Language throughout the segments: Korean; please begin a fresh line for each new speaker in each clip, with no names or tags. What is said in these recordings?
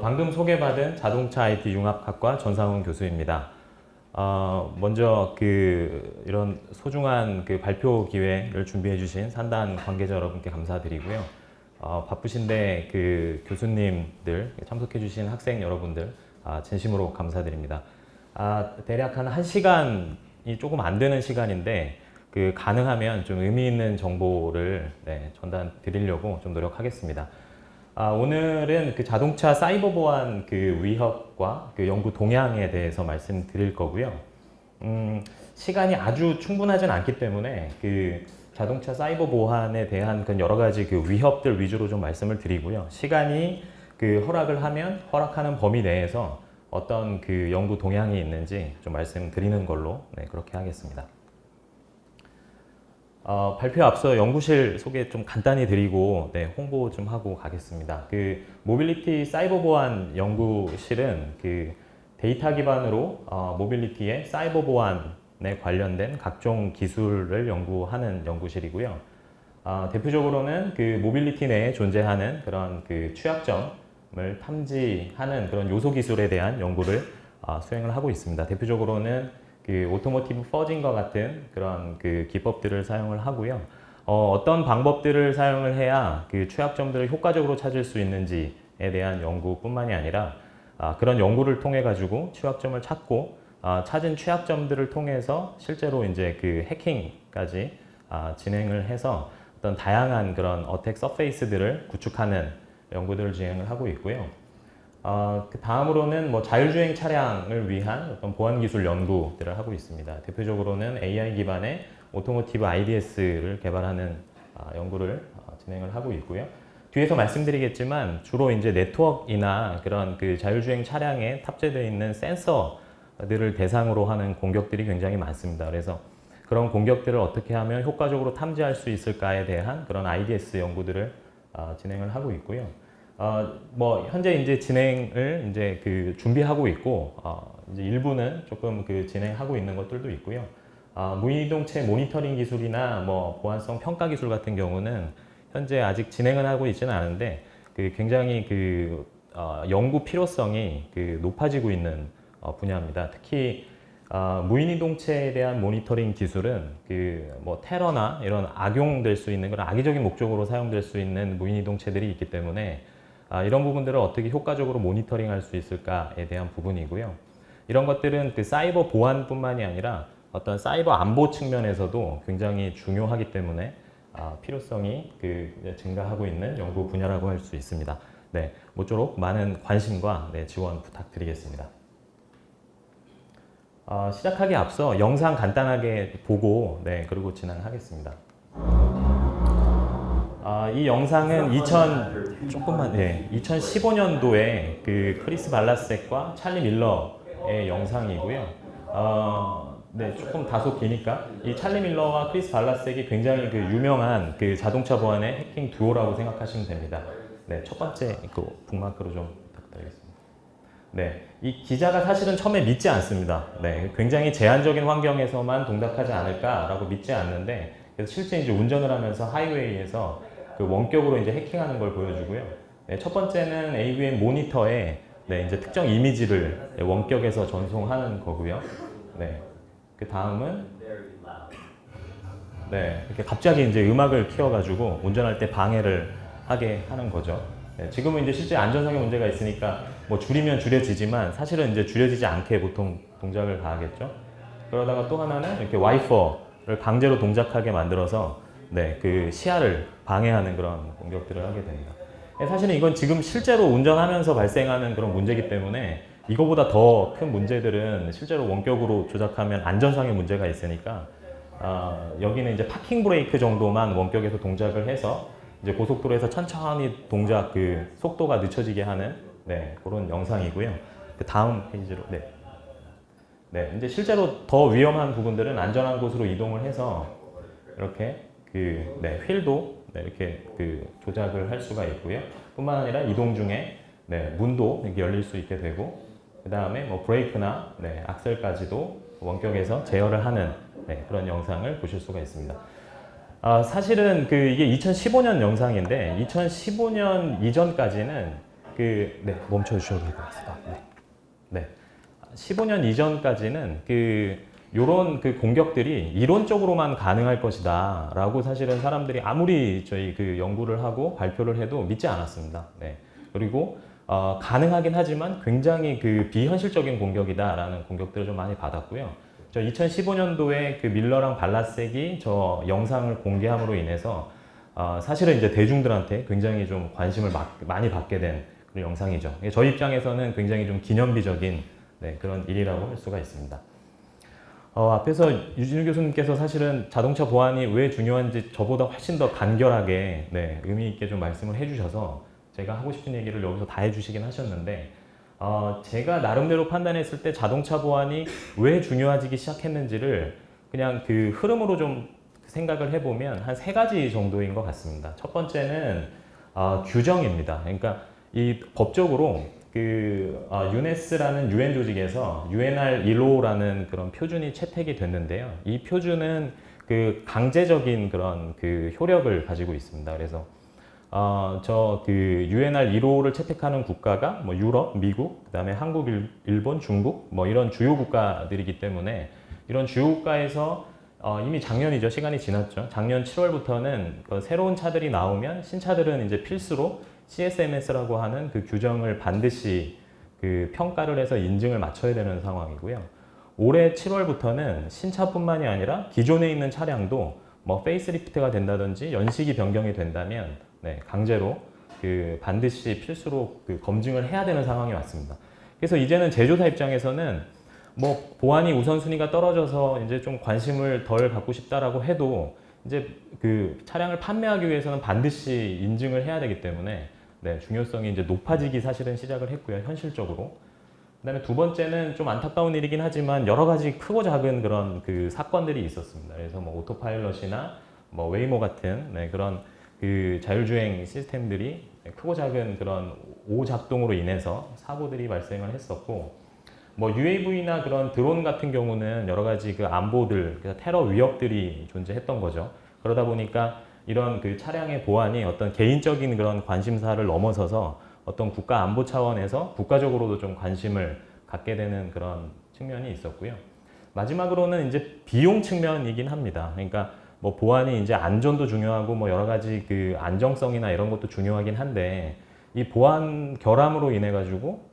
방금 소개받은 자동차 IT 융합학과 전상훈 교수입니다. 먼저 이런 소중한 발표 기회를 준비해 주신 산단 관계자 여러분께 감사드리고요. 바쁘신데 교수님들, 참석해 주신 학생 여러분들 진심으로 감사드립니다. 대략 한 1시간이 조금 안 되는 시간인데 가능하면 좀 의미 있는 정보를 전달 드리려고 좀 노력하겠습니다. 오늘은 자동차 사이버 보안 위협과 연구 동향에 대해서 말씀드릴 거고요. 시간이 아주 충분하진 않기 때문에 자동차 사이버 보안에 대한 여러 가지 위협들 위주로 좀 말씀을 드리고요. 시간이 허락을 하면 허락하는 범위 내에서 어떤 연구 동향이 있는지 좀 말씀드리는 걸로 그렇게 하겠습니다. 발표 앞서 연구실 소개 좀 간단히 드리고 홍보 좀 하고 가겠습니다. 모빌리티 사이버 보안 연구실은 데이터 기반으로 모빌리티의 사이버 보안에 관련된 각종 기술을 연구하는 연구실이고요. 대표적으로는 모빌리티 내에 존재하는 그런 취약점을 탐지하는 그런 요소 기술에 대한 연구를 수행을 하고 있습니다. 대표적으로는 오토모티브 퍼징과 같은 그런 기법들을 사용을 하고요. 어떤 방법들을 사용을 해야 취약점들을 효과적으로 찾을 수 있는지에 대한 연구뿐만이 아니라 그런 연구를 통해 가지고 취약점을 찾고 찾은 취약점들을 통해서 실제로 이제 해킹까지 진행을 해서 어떤 다양한 그런 어택 서페이스들을 구축하는 연구들을 진행을 하고 있고요. 다음으로는 자율주행 차량을 위한 어떤 보안 기술 연구들을 하고 있습니다. 대표적으로는 AI 기반의 오토모티브 IDS를 개발하는 연구를 진행을 하고 있고요. 뒤에서 말씀드리겠지만 주로 이제 네트워크나 그런 자율주행 차량에 탑재되어 있는 센서들을 대상으로 하는 공격들이 굉장히 많습니다. 그래서 그런 공격들을 어떻게 하면 효과적으로 탐지할 수 있을까에 대한 그런 IDS 연구들을 진행을 하고 있고요. 현재 이제 진행을 이제 준비하고 있고, 이제 일부는 조금 진행하고 있는 것들도 있고요. 무인이동체 모니터링 기술이나 보안성 평가 기술 같은 경우는 현재 아직 진행은 하고 있지는 않은데, 굉장히 연구 필요성이 높아지고 있는 분야입니다. 특히 무인이동체에 대한 모니터링 기술은 테러나 이런 악용될 수 있는 그런 악의적인 목적으로 사용될 수 있는 무인이동체들이 있기 때문에 이런 부분들을 어떻게 효과적으로 모니터링 할 수 있을까에 대한 부분이고요. 이런 것들은 사이버 보안뿐만이 아니라 어떤 사이버 안보 측면에서도 굉장히 중요하기 때문에 필요성이 증가하고 있는 연구 분야라고 할 수 있습니다. 모쪼록 많은 관심과 지원 부탁드리겠습니다. 시작하기 앞서 영상 간단하게 보고 그리고 진행하겠습니다. 이 영상은 2015년도에 크리스 발라섹과 찰리 밀러의 영상이고요. 조금 다소 기니까 이 찰리 밀러와 크리스 발라섹이 굉장히 유명한 자동차 보안의 해킹 듀오라고 생각하시면 됩니다. 첫 번째 북마크로 좀 부탁드리겠습니다. 이 기자가 사실은 처음에 믿지 않습니다. 굉장히 제한적인 환경에서만 동작하지 않을까라고 믿지 않는데, 그래서 실제 이제 운전을 하면서 하이웨이에서 원격으로 이제 해킹하는 걸 보여주고요. 첫 번째는 AVM 모니터에 이제 특정 이미지를 원격에서 전송하는 거고요. 그 다음은 이렇게 갑자기 이제 음악을 키워가지고 운전할 때 방해를 하게 하는 거죠. 지금은 이제 실제 안전상의 문제가 있으니까 줄이면 줄여지지만 사실은 이제 줄여지지 않게 보통 동작을 가하겠죠. 그러다가 또 하나는 이렇게 와이퍼를 강제로 동작하게 만들어서 시야를 방해하는 그런 공격들을 하게 됩니다. 사실은 이건 지금 실제로 운전하면서 발생하는 그런 문제이기 때문에 이거보다 더 큰 문제들은 실제로 원격으로 조작하면 안전상의 문제가 있으니까 여기는 이제 파킹 브레이크 정도만 원격에서 동작을 해서 이제 고속도로에서 천천히 동작 속도가 늦춰지게 하는 그런 영상이고요. 그 다음 페이지로 이제 실제로 더 위험한 부분들은 안전한 곳으로 이동을 해서 이렇게 휠도 이렇게 조작을 할 수가 있고요. 뿐만 아니라 이동 중에 문도 이렇게 열릴 수 있게 되고, 그 다음에 브레이크나 악셀까지도 원격에서 제어를 하는 그런 영상을 보실 수가 있습니다. 사실은 이게 2015년 영상인데 2015년 이전까지는 네, 멈춰 주셔도 될 것 같습니다. 네. 15년 이전까지는 요런 공격들이 이론적으로만 가능할 것이다라고 사실은 사람들이 아무리 저희 연구를 하고 발표를 해도 믿지 않았습니다. 네. 그리고 가능하긴 하지만 굉장히 비현실적인 공격이다라는 공격들을 좀 많이 받았고요. 저 2015년도에 밀러랑 발라색이 저 영상을 공개함으로 인해서 사실은 이제 대중들한테 굉장히 좀 관심을 많이 받게 된 그런 영상이죠. 저희 입장에서는 굉장히 좀 기념비적인 그런 일이라고 할 수가 있습니다. 앞에서 유진우 교수님께서 사실은 자동차 보안이 왜 중요한지 저보다 훨씬 더 간결하게 의미 있게 좀 말씀을 해주셔서 제가 하고 싶은 얘기를 여기서 다 해주시긴 하셨는데 제가 나름대로 판단했을 때 자동차 보안이 왜 중요해지기 시작했는지를 그냥 흐름으로 좀 생각을 해보면 한 3가지 정도인 것 같습니다. 첫 번째는 규정입니다. 그러니까 이 법적으로 유네스라는 유엔 조직에서 UNR 1호라는 그런 표준이 채택이 됐는데요. 이 표준은 강제적인 그런 효력을 가지고 있습니다. 그래서 UNR 1호를 채택하는 국가가 뭐 유럽, 미국, 그다음에 한국, 일본, 중국 뭐 이런 주요 국가들이기 때문에 이런 주요 국가에서 이미 작년이죠. 시간이 지났죠. 작년 7월부터는 새로운 차들이 나오면 신차들은 이제 필수로 CSMS라고 하는 규정을 반드시 평가를 해서 인증을 맞춰야 되는 상황이고요. 올해 7월부터는 신차뿐만이 아니라 기존에 있는 차량도 뭐 페이스리프트가 된다든지 연식이 변경이 된다면 강제로 반드시 필수로 검증을 해야 되는 상황이 왔습니다. 그래서 이제는 제조사 입장에서는 뭐 보안이 우선순위가 떨어져서 이제 좀 관심을 덜 갖고 싶다라고 해도 이제 차량을 판매하기 위해서는 반드시 인증을 해야 되기 때문에 중요성이 이제 높아지기 사실은 시작을 했고요. 현실적으로. 그다음에 두 번째는 좀 안타까운 일이긴 하지만 여러 가지 크고 작은 그런 사건들이 있었습니다. 그래서 뭐 오토파일럿이나 뭐 웨이모 같은 그런 자율주행 시스템들이 크고 작은 그런 오작동으로 인해서 사고들이 발생을 했었고, 뭐 UAV나 그런 드론 같은 경우는 여러 가지 안보들, 테러 위협들이 존재했던 거죠. 그러다 보니까 이런 차량의 보안이 어떤 개인적인 그런 관심사를 넘어서서 어떤 국가 안보 차원에서 국가적으로도 좀 관심을 갖게 되는 그런 측면이 있었고요. 마지막으로는 이제 비용 측면이긴 합니다. 그러니까 뭐 보안이 이제 안전도 중요하고 뭐 여러 가지 안정성이나 이런 것도 중요하긴 한데 이 보안 결함으로 인해 가지고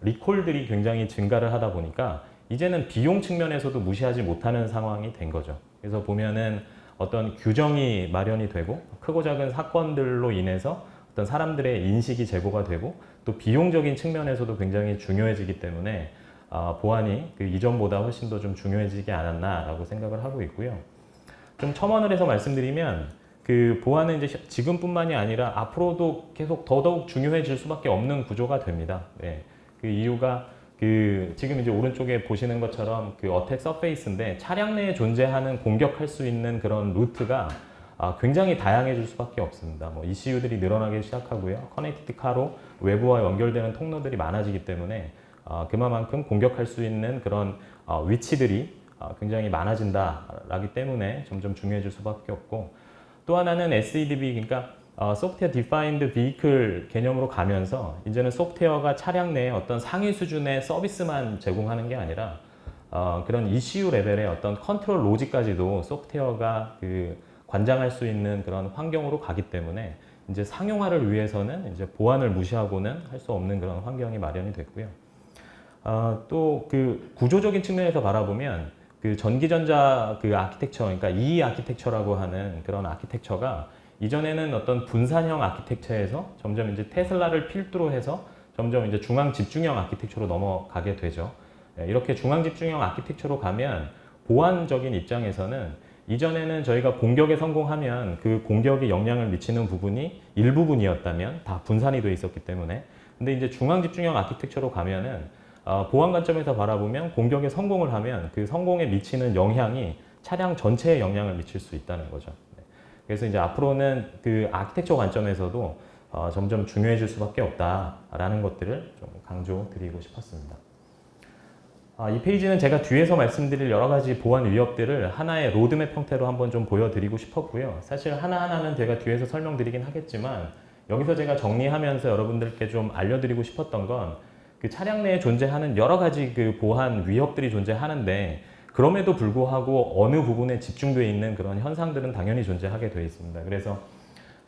리콜들이 굉장히 증가를 하다 보니까 이제는 비용 측면에서도 무시하지 못하는 상황이 된 거죠. 그래서 보면은 어떤 규정이 마련이 되고 크고 작은 사건들로 인해서 어떤 사람들의 인식이 제고가 되고 또 비용적인 측면에서도 굉장히 중요해지기 때문에 보안이 이전보다 훨씬 더 좀 중요해지지 않았나라고 생각을 하고 있고요. 좀 첨언을 해서 말씀드리면 보안은 이제 지금뿐만이 아니라 앞으로도 계속 더더욱 중요해질 수밖에 없는 구조가 됩니다. 그 이유가 지금 이제 오른쪽에 보시는 것처럼 어택 서페이스인데 차량 내에 존재하는 공격할 수 있는 그런 루트가 굉장히 다양해질 수밖에 없습니다. 뭐 ECU들이 늘어나기 시작하고요. 커넥티드 카로 외부와 연결되는 통로들이 많아지기 때문에 그만큼 공격할 수 있는 그런 위치들이 굉장히 많아진다라기 때문에 점점 중요해질 수밖에 없고, 또 하나는 SDV, 그러니까 소프트웨어 디파인드 비이클 개념으로 가면서 이제는 소프트웨어가 차량 내에 어떤 상위 수준의 서비스만 제공하는 게 아니라 그런 ECU 레벨의 어떤 컨트롤 로직까지도 소프트웨어가 관장할 수 있는 그런 환경으로 가기 때문에 이제 상용화를 위해서는 이제 보안을 무시하고는 할 수 없는 그런 환경이 마련이 됐고요. 또 구조적인 측면에서 바라보면 전기전자 아키텍처, 그러니까 E 아키텍처라고 하는 그런 아키텍처가 이전에는 어떤 분산형 아키텍처에서 점점 이제 테슬라를 필두로 해서 점점 이제 중앙 집중형 아키텍처로 넘어가게 되죠. 이렇게 중앙 집중형 아키텍처로 가면 보안적인 입장에서는 이전에는 저희가 공격에 성공하면 그 공격에 영향을 미치는 부분이 일부분이었다면 다 분산이 돼 있었기 때문에, 근데 이제 중앙 집중형 아키텍처로 가면은 보안 관점에서 바라보면 공격에 성공을 하면 그 성공에 미치는 영향이 차량 전체에 영향을 미칠 수 있다는 거죠. 그래서 이제 앞으로는 아키텍처 관점에서도 점점 중요해질 수밖에 없다라는 것들을 좀 강조드리고 싶었습니다. 이 페이지는 제가 뒤에서 말씀드릴 여러 가지 보안 위협들을 하나의 로드맵 형태로 한번 좀 보여드리고 싶었고요. 사실 하나하나는 제가 뒤에서 설명드리긴 하겠지만 여기서 제가 정리하면서 여러분들께 좀 알려드리고 싶었던 건 그 차량 내에 존재하는 여러 가지 그 보안 위협들이 존재하는데 그럼에도 불구하고 어느 부분에 집중되어 있는 그런 현상들은 당연히 존재하게 되어 있습니다. 그래서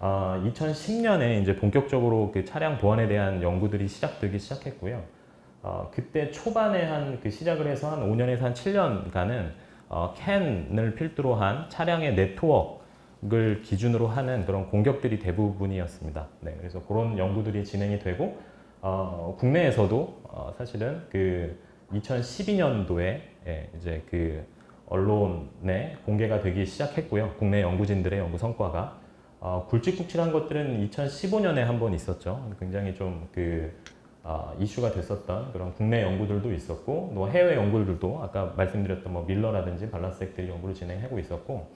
2010년에 이제 본격적으로 그 차량 보안에 대한 연구들이 시작되기 시작했고요. 그때 초반에 한 그 시작을 해서 한 5년에서 한 7년간은 캔을 필두로 한 차량의 네트워크를 기준으로 하는 그런 공격들이 대부분이었습니다. 네, 그래서 그런 연구들이 진행이 되고 국내에서도 사실은 그 2012년도에 이제 그 언론에 공개가 되기 시작했고요. 국내 연구진들의 연구 성과가 굵직굵직한 것들은 2015년에 한 번 있었죠. 굉장히 좀 그 이슈가 됐었던 그런 국내 연구들도 있었고, 또 해외 연구들도 아까 말씀드렸던 뭐 밀러라든지 발란스액들이 연구를 진행하고 있었고,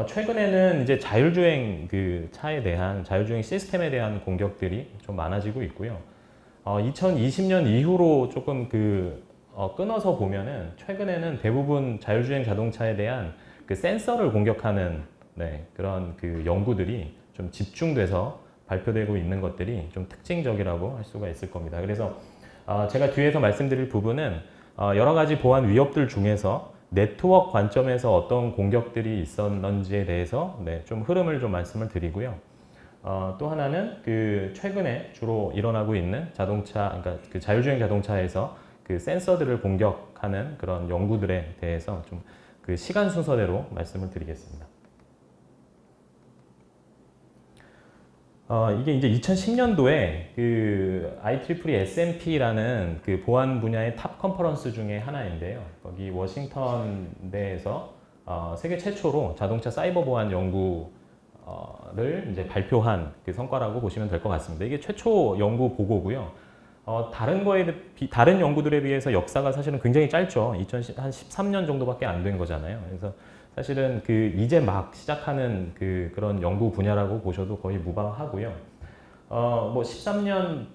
최근에는 이제 자율주행 그 차에 대한 자율주행 시스템에 대한 공격들이 좀 많아지고 있고요. 2020년 이후로 조금 끊어서 보면은 최근에는 대부분 자율주행 자동차에 대한 그 센서를 공격하는 그런 그 연구들이 좀 집중돼서 발표되고 있는 것들이 좀 특징적이라고 할 수가 있을 겁니다. 그래서 제가 뒤에서 말씀드릴 부분은 여러 가지 보안 위협들 중에서 네트워크 관점에서 어떤 공격들이 있었는지에 대해서 좀 흐름을 좀 말씀을 드리고요. 또 하나는 그 최근에 주로 일어나고 있는 자동차, 그러니까 그 자율주행 자동차에서 그 센서들을 공격하는 그런 연구들에 대해서 좀 그 시간 순서대로 말씀을 드리겠습니다. 이게 이제 2010년도에 그 IEEE SMP라는 그 보안 분야의 탑 컨퍼런스 중에 하나인데요. 거기 워싱턴대에서 세계 최초로 자동차 사이버 보안 연구를 이제 발표한 그 성과라고 보시면 될 것 같습니다. 이게 최초 연구 보고고요. 다른 연구들에 비해서 역사가 사실은 굉장히 짧죠. 한 13년 정도밖에 안 된 거잖아요. 그래서 사실은 이제 막 시작하는 그런 연구 분야라고 보셔도 거의 무방하고요. 뭐 13년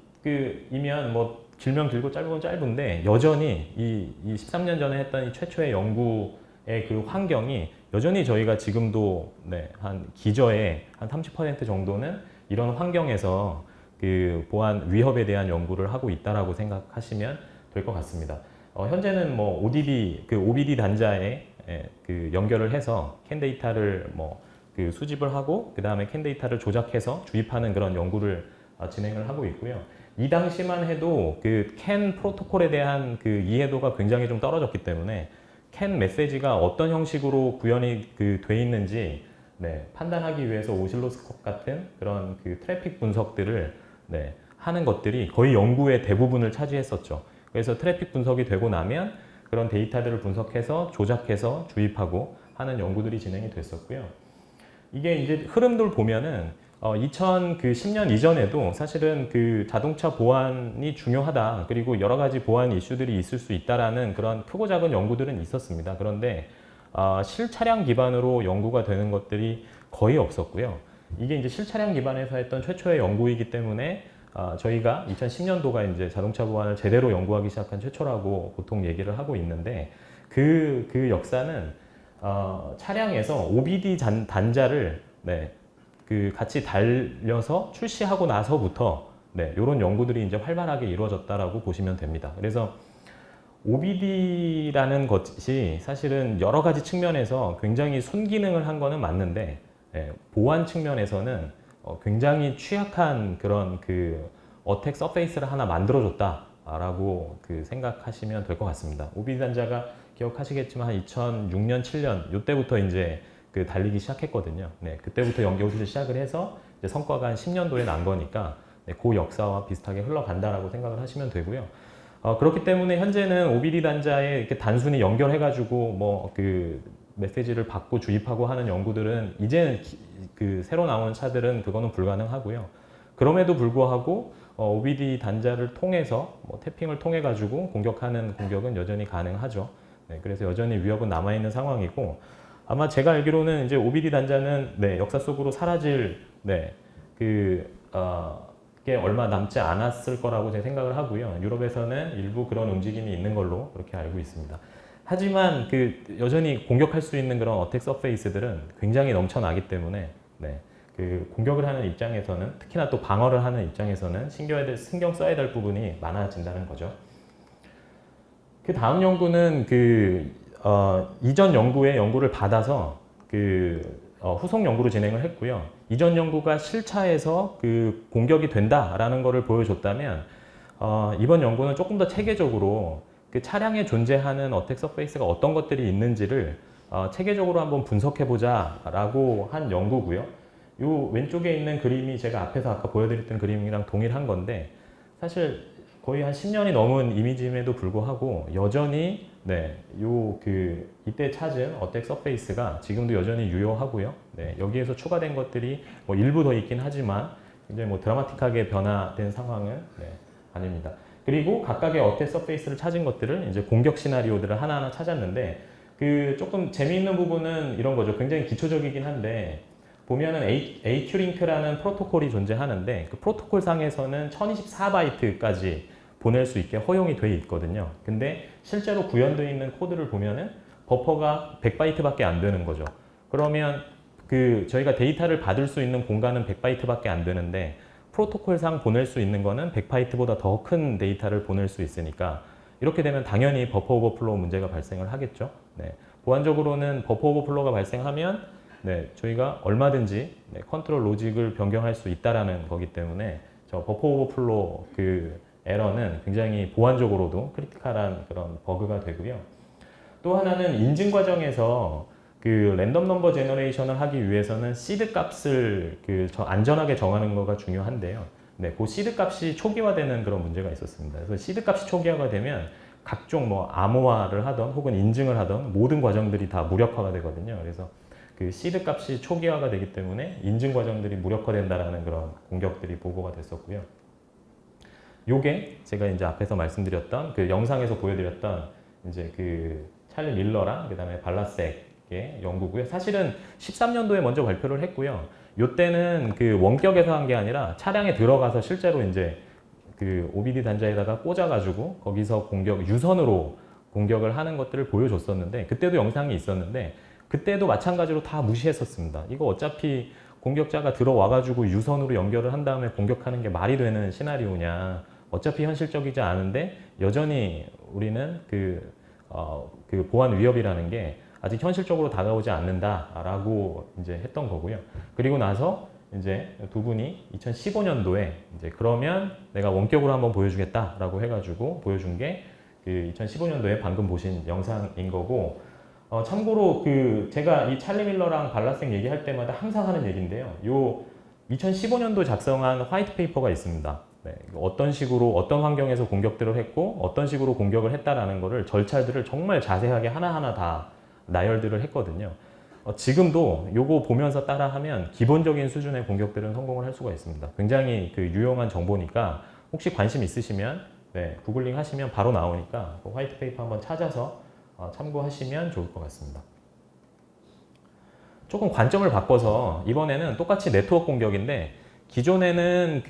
이면 뭐 길면 길고 짧으면 짧은데 여전히 이 13년 전에 했던 이 최초의 연구의 그 환경이 여전히 저희가 지금도 한 기저의 한 30% 정도는 이런 환경에서 그 보안 위협에 대한 연구를 하고 있다라고 생각하시면 될 것 같습니다. 현재는 뭐 OBD 단자에 그 연결을 해서 캔 데이터를 그 수집을 하고 그 다음에 캔 데이터를 조작해서 주입하는 그런 연구를 진행을 하고 있고요. 이 당시만 해도 그 캔 프로토콜에 대한 그 이해도가 굉장히 좀 떨어졌기 때문에 캔 메시지가 어떤 형식으로 구현이 돼 있는지 판단하기 위해서 오실로스콥 같은 그런 그 트래픽 분석들을 하는 것들이 거의 연구의 대부분을 차지했었죠. 그래서 트래픽 분석이 되고 나면 그런 데이터들을 분석해서 조작해서 주입하고 하는 연구들이 진행이 됐었고요. 이게 이제 흐름들 보면은 2010년 이전에도 사실은 그 자동차 보안이 중요하다, 그리고 여러 가지 보안 이슈들이 있을 수 있다라는 그런 크고 작은 연구들은 있었습니다. 그런데 실차량 기반으로 연구가 되는 것들이 거의 없었고요. 이게 이제 실차량 기반에서 했던 최초의 연구이기 때문에 저희가 2010년도가 이제 자동차 보안을 제대로 연구하기 시작한 최초라고 보통 얘기를 하고 있는데 그 역사는 차량에서 OBD 단자를 같이 달려서 출시하고 나서부터 이런 연구들이 이제 활발하게 이루어졌다라고 보시면 됩니다. 그래서 OBD라는 것이 사실은 여러 가지 측면에서 굉장히 순기능을 한 거는 맞는데 보안 측면에서는 굉장히 취약한 그런 그 어택 서페이스를 하나 만들어줬다라고 생각하시면 될 것 같습니다. OBD 단자가 기억하시겠지만 한 2006년, 7년 이때부터 이제 달리기 시작했거든요. 그때부터 연구를 시작을 해서 이제 성과가 한 10년도에 난 거니까 그 역사와 비슷하게 흘러간다라고 생각을 하시면 되고요. 그렇기 때문에 현재는 OBD 단자에 이렇게 단순히 연결해가지고 메시지를 받고 주입하고 하는 연구들은 이제는 새로 나오는 차들은 그거는 불가능하고요. 그럼에도 불구하고 OBD 단자를 통해서 태핑을 통해 가지고 공격하는 공격은 여전히 가능하죠. 그래서 여전히 위협은 남아 있는 상황이고, 아마 제가 알기로는 이제 OBD 단자는 역사 속으로 사라질 게 얼마 남지 않았을 거라고 제 생각을 하고요. 유럽에서는 일부 그런 움직임이 있는 걸로 그렇게 알고 있습니다. 하지만 여전히 공격할 수 있는 그런 어택 서페이스들은 굉장히 넘쳐나기 때문에 그 공격을 하는 입장에서는 특히나 또 방어를 하는 입장에서는 신경 써야 될 부분이 많아진다는 거죠. 그 다음 연구는 이전 연구의 연구를 받아서 후속 연구로 진행을 했고요. 이전 연구가 실차에서 그 공격이 된다라는 것을 보여줬다면 이번 연구는 조금 더 체계적으로 그 차량에 존재하는 어택 서페이스가 어떤 것들이 있는지를 체계적으로 한번 분석해보자라고 한 연구고요. 이 왼쪽에 있는 그림이 제가 앞에서 아까 보여드렸던 그림이랑 동일한 건데 사실 거의 한 10년이 넘은 이미지임에도 불구하고 여전히 이때 찾은 어택 서페이스가 지금도 여전히 유효하고요. 여기에서 추가된 것들이 뭐 일부 더 있긴 하지만 굉장히 뭐 드라마틱하게 변화된 상황은 아닙니다. 그리고 각각의 어택 서페이스를 찾은 것들을 이제 공격 시나리오들을 하나하나 찾았는데 조금 재미있는 부분은 이런 거죠. 굉장히 기초적이긴 한데 보면은 AQ링크라는 프로토콜이 존재하는데 그 프로토콜 상에서는 1024바이트까지 보낼 수 있게 허용이 돼 있거든요. 근데 실제로 구현되어 있는 코드를 보면은 버퍼가 100바이트밖에 안 되는 거죠. 그러면 저희가 데이터를 받을 수 있는 공간은 100바이트밖에 안 되는데 프로토콜상 보낼 수 있는 거는 100바이트보다 더 큰 데이터를 보낼 수 있으니까 이렇게 되면 당연히 버퍼 오버플로우 문제가 발생을 하겠죠. 보안적으로는 버퍼 오버플로우가 발생하면 저희가 얼마든지 컨트롤 로직을 변경할 수 있다라는 거기 때문에 저 버퍼 오버플로우 에러는 굉장히 보안적으로도 크리티컬한 그런 버그가 되고요. 또 하나는 인증 과정에서 랜덤 넘버 제너레이션을 하기 위해서는 시드 값을 안전하게 정하는 거가 중요한데요. 그 시드 값이 초기화되는 그런 문제가 있었습니다. 그래서 시드 값이 초기화가 되면 각종 뭐 암호화를 하던 혹은 인증을 하던 모든 과정들이 다 무력화가 되거든요. 그래서 시드 값이 초기화가 되기 때문에 인증 과정들이 무력화된다라는 그런 공격들이 보고가 됐었고요. 요게 제가 이제 앞에서 말씀드렸던 영상에서 보여드렸던 이제 찰리 밀러랑 그다음에 발라섹의 연구고요. 사실은 13년도에 먼저 발표를 했고요. 요때는 원격에서 한 게 아니라 차량에 들어가서 실제로 이제 OBD 단자에다가 꽂아가지고 거기서 유선으로 공격을 하는 것들을 보여줬었는데 그때도 영상이 있었는데 그때도 마찬가지로 다 무시했었습니다. 이거 어차피 공격자가 들어와가지고 유선으로 연결을 한 다음에 공격하는 게 말이 되는 시나리오냐. 어차피 현실적이지 않은데 여전히 우리는 보안 위협이라는 게 아직 현실적으로 다가오지 않는다라고 이제 했던 거고요. 그리고 나서 이제 두 분이 2015년도에 이제 그러면 내가 원격으로 한번 보여주겠다라고 해가지고 보여준 게 2015년도에 방금 보신 영상인 거고. 참고로 제가 이 찰리 밀러랑 발라섹 얘기할 때마다 항상 하는 얘기인데요. 요 2015년도 작성한 화이트 페이퍼가 있습니다. 어떤 식으로 어떤 환경에서 공격들을 했고 어떤 식으로 공격을 했다라는 거를 절차들을 정말 자세하게 하나하나 다 나열들을 했거든요. 지금도 요거 보면서 따라하면 기본적인 수준의 공격들은 성공을 할 수가 있습니다. 굉장히 유용한 정보니까 혹시 관심 있으시면 구글링 하시면 바로 나오니까 화이트 페이퍼 한번 찾아서 참고하시면 좋을 것 같습니다. 조금 관점을 바꿔서 이번에는 똑같이 네트워크 공격인데 기존에는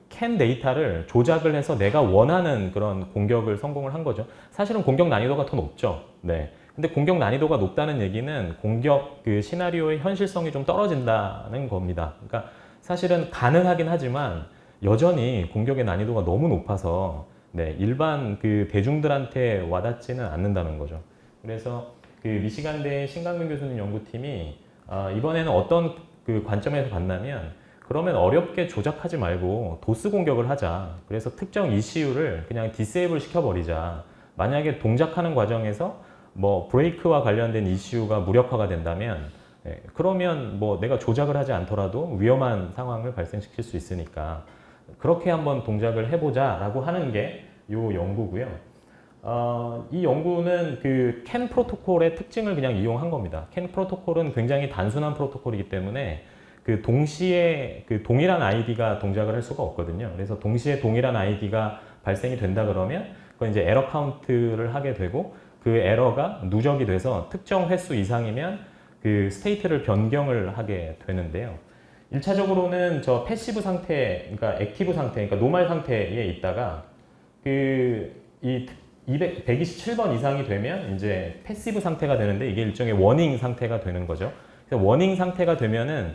캔 데이터를 조작을 해서 내가 원하는 그런 공격을 성공을 한 거죠. 사실은 공격 난이도가 더 높죠. 근데 공격 난이도가 높다는 얘기는 공격 시나리오의 현실성이 좀 떨어진다는 겁니다. 그러니까 사실은 가능하긴 하지만 여전히 공격의 난이도가 너무 높아서 일반 대중들한테 와닿지는 않는다는 거죠. 그래서 미시간대 신강민 교수님 연구팀이 이번에는 어떤 관점에서 봤냐면 그러면 어렵게 조작하지 말고 도스 공격을 하자. 그래서 특정 ECU를 그냥 디세이블 시켜버리자. 만약에 동작하는 과정에서 뭐 브레이크와 관련된 ECU가 무력화가 된다면 그러면 뭐 내가 조작을 하지 않더라도 위험한 상황을 발생시킬 수 있으니까 그렇게 한번 동작을 해보자 라고 하는 게 이 연구고요. 이 연구는 캔 프로토콜의 특징을 그냥 이용한 겁니다. 캔 프로토콜은 굉장히 단순한 프로토콜이기 때문에 동시에 동일한 아이디가 동작을 할 수가 없거든요. 그래서 동시에 동일한 아이디가 발생이 된다 그러면 그건 이제 에러 카운트를 하게 되고 그 에러가 누적이 돼서 특정 횟수 이상이면 스테이트를 변경을 하게 되는데요. 1차적으로는 저 패시브 상태, 그러니까 액티브 상태, 그러니까 노멀 상태에 있다가 127번 이상이 되면 이제 패시브 상태가 되는데 이게 일종의 워닝 상태가 되는 거죠. 그래서 워닝 상태가 되면은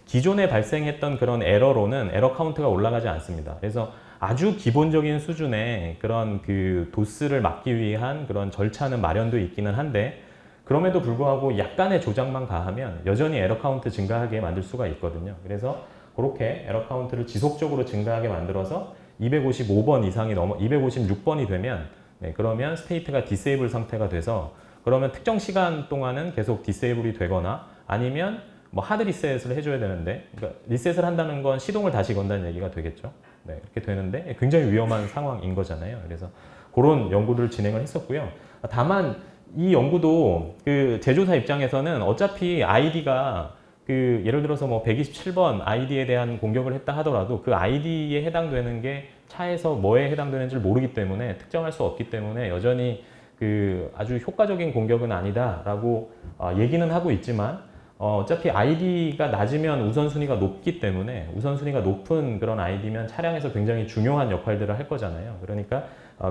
기존에 발생했던 그런 에러로는 에러 카운트가 올라가지 않습니다. 그래서 아주 기본적인 수준의 그런 그 도스를 막기 위한 그런 절차는 마련돼 있기는 한데, 그럼에도 불구하고 약간의 조작만 가하면 여전히 에러 카운트 증가하게 만들 수가 있거든요. 그래서 그렇게 에러 카운트를 지속적으로 증가하게 만들어서 255번 이상이 256번이 되면, 그러면 스테이트가 디세이블 상태가 돼서, 그러면 특정 시간 동안은 계속 디세이블이 되거나 아니면 뭐 하드 리셋을 해줘야 되는데, 그러니까 리셋을 한다는 건 시동을 다시 건다는 얘기가 되겠죠. 그렇게 되는데 굉장히 위험한 상황인 거잖아요. 그래서 그런 연구를 진행을 했었고요. 다만 이 연구도 그 제조사 입장에서는 어차피 아이디가 그 예를 들어서 뭐 127번 아이디에 대한 공격을 했다 하더라도 그 아이디에 해당되는 게 차에서 뭐에 해당되는지 모르기 때문에, 특정할 수 없기 때문에 여전히 그 아주 효과적인 공격은 아니다라고 얘기는 하고 있지만, 어차피 아이디가 낮으면 우선순위가 높기 때문에, 우선순위가 높은 그런 아이디면 차량에서 굉장히 중요한 역할들을 할 거잖아요. 그러니까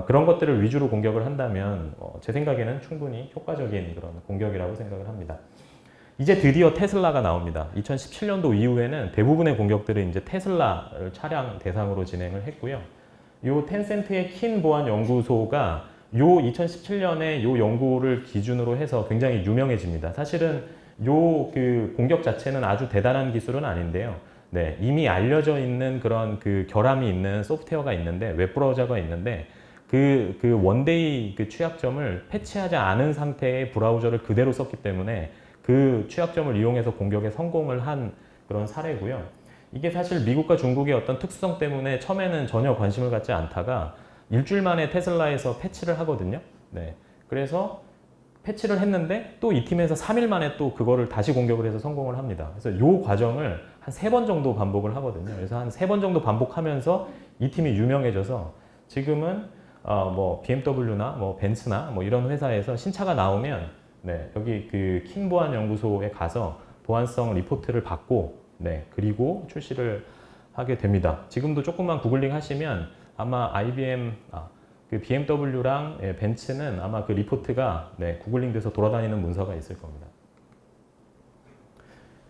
그런 것들을 위주로 공격을 한다면 제 생각에는 충분히 효과적인 그런 공격이라고 생각을 합니다. 이제 드디어 테슬라가 나옵니다. 2017년도 이후에는 대부분의 공격들을 이제 테슬라를 차량 대상으로 진행을 했고요. 요 텐센트의 킨 보안 연구소가 요 2017년에 요 연구를 기준으로 해서 굉장히 유명해집니다. 사실은 요 그 공격 자체는 아주 대단한 기술은 아닌데요. 이미 알려져 있는 그런 그 결함이 있는 소프트웨어가 있는데, 웹브라우저가 있는데, 그 원데이 그 취약점을 패치하지 않은 상태의 브라우저를 그대로 썼기 때문에 그 취약점을 이용해서 공격에 성공을 한 그런 사례고요. 이게 사실 미국과 중국의 어떤 특수성 때문에 처음에는 전혀 관심을 갖지 않다가 일주일 만에 테슬라에서 패치를 하거든요. 그래서 패치를 했는데 또 이 팀에서 3일 만에 또 그거를 다시 공격을 해서 성공을 합니다. 그래서 이 과정을 한 3번 정도 반복을 하거든요. 그래서 한 3번 정도 반복하면서 이 팀이 유명해져서 지금은 뭐 BMW나 뭐 벤츠나 뭐 이런 회사에서 신차가 나오면 여기 그 킨 보안 연구소에 가서 보안성 리포트를 받고 그리고 출시를 하게 됩니다. 지금도 조금만 구글링 하시면 아마 그 BMW랑 벤츠는 아마 그 리포트가 구글링 돼서 돌아다니는 문서가 있을 겁니다.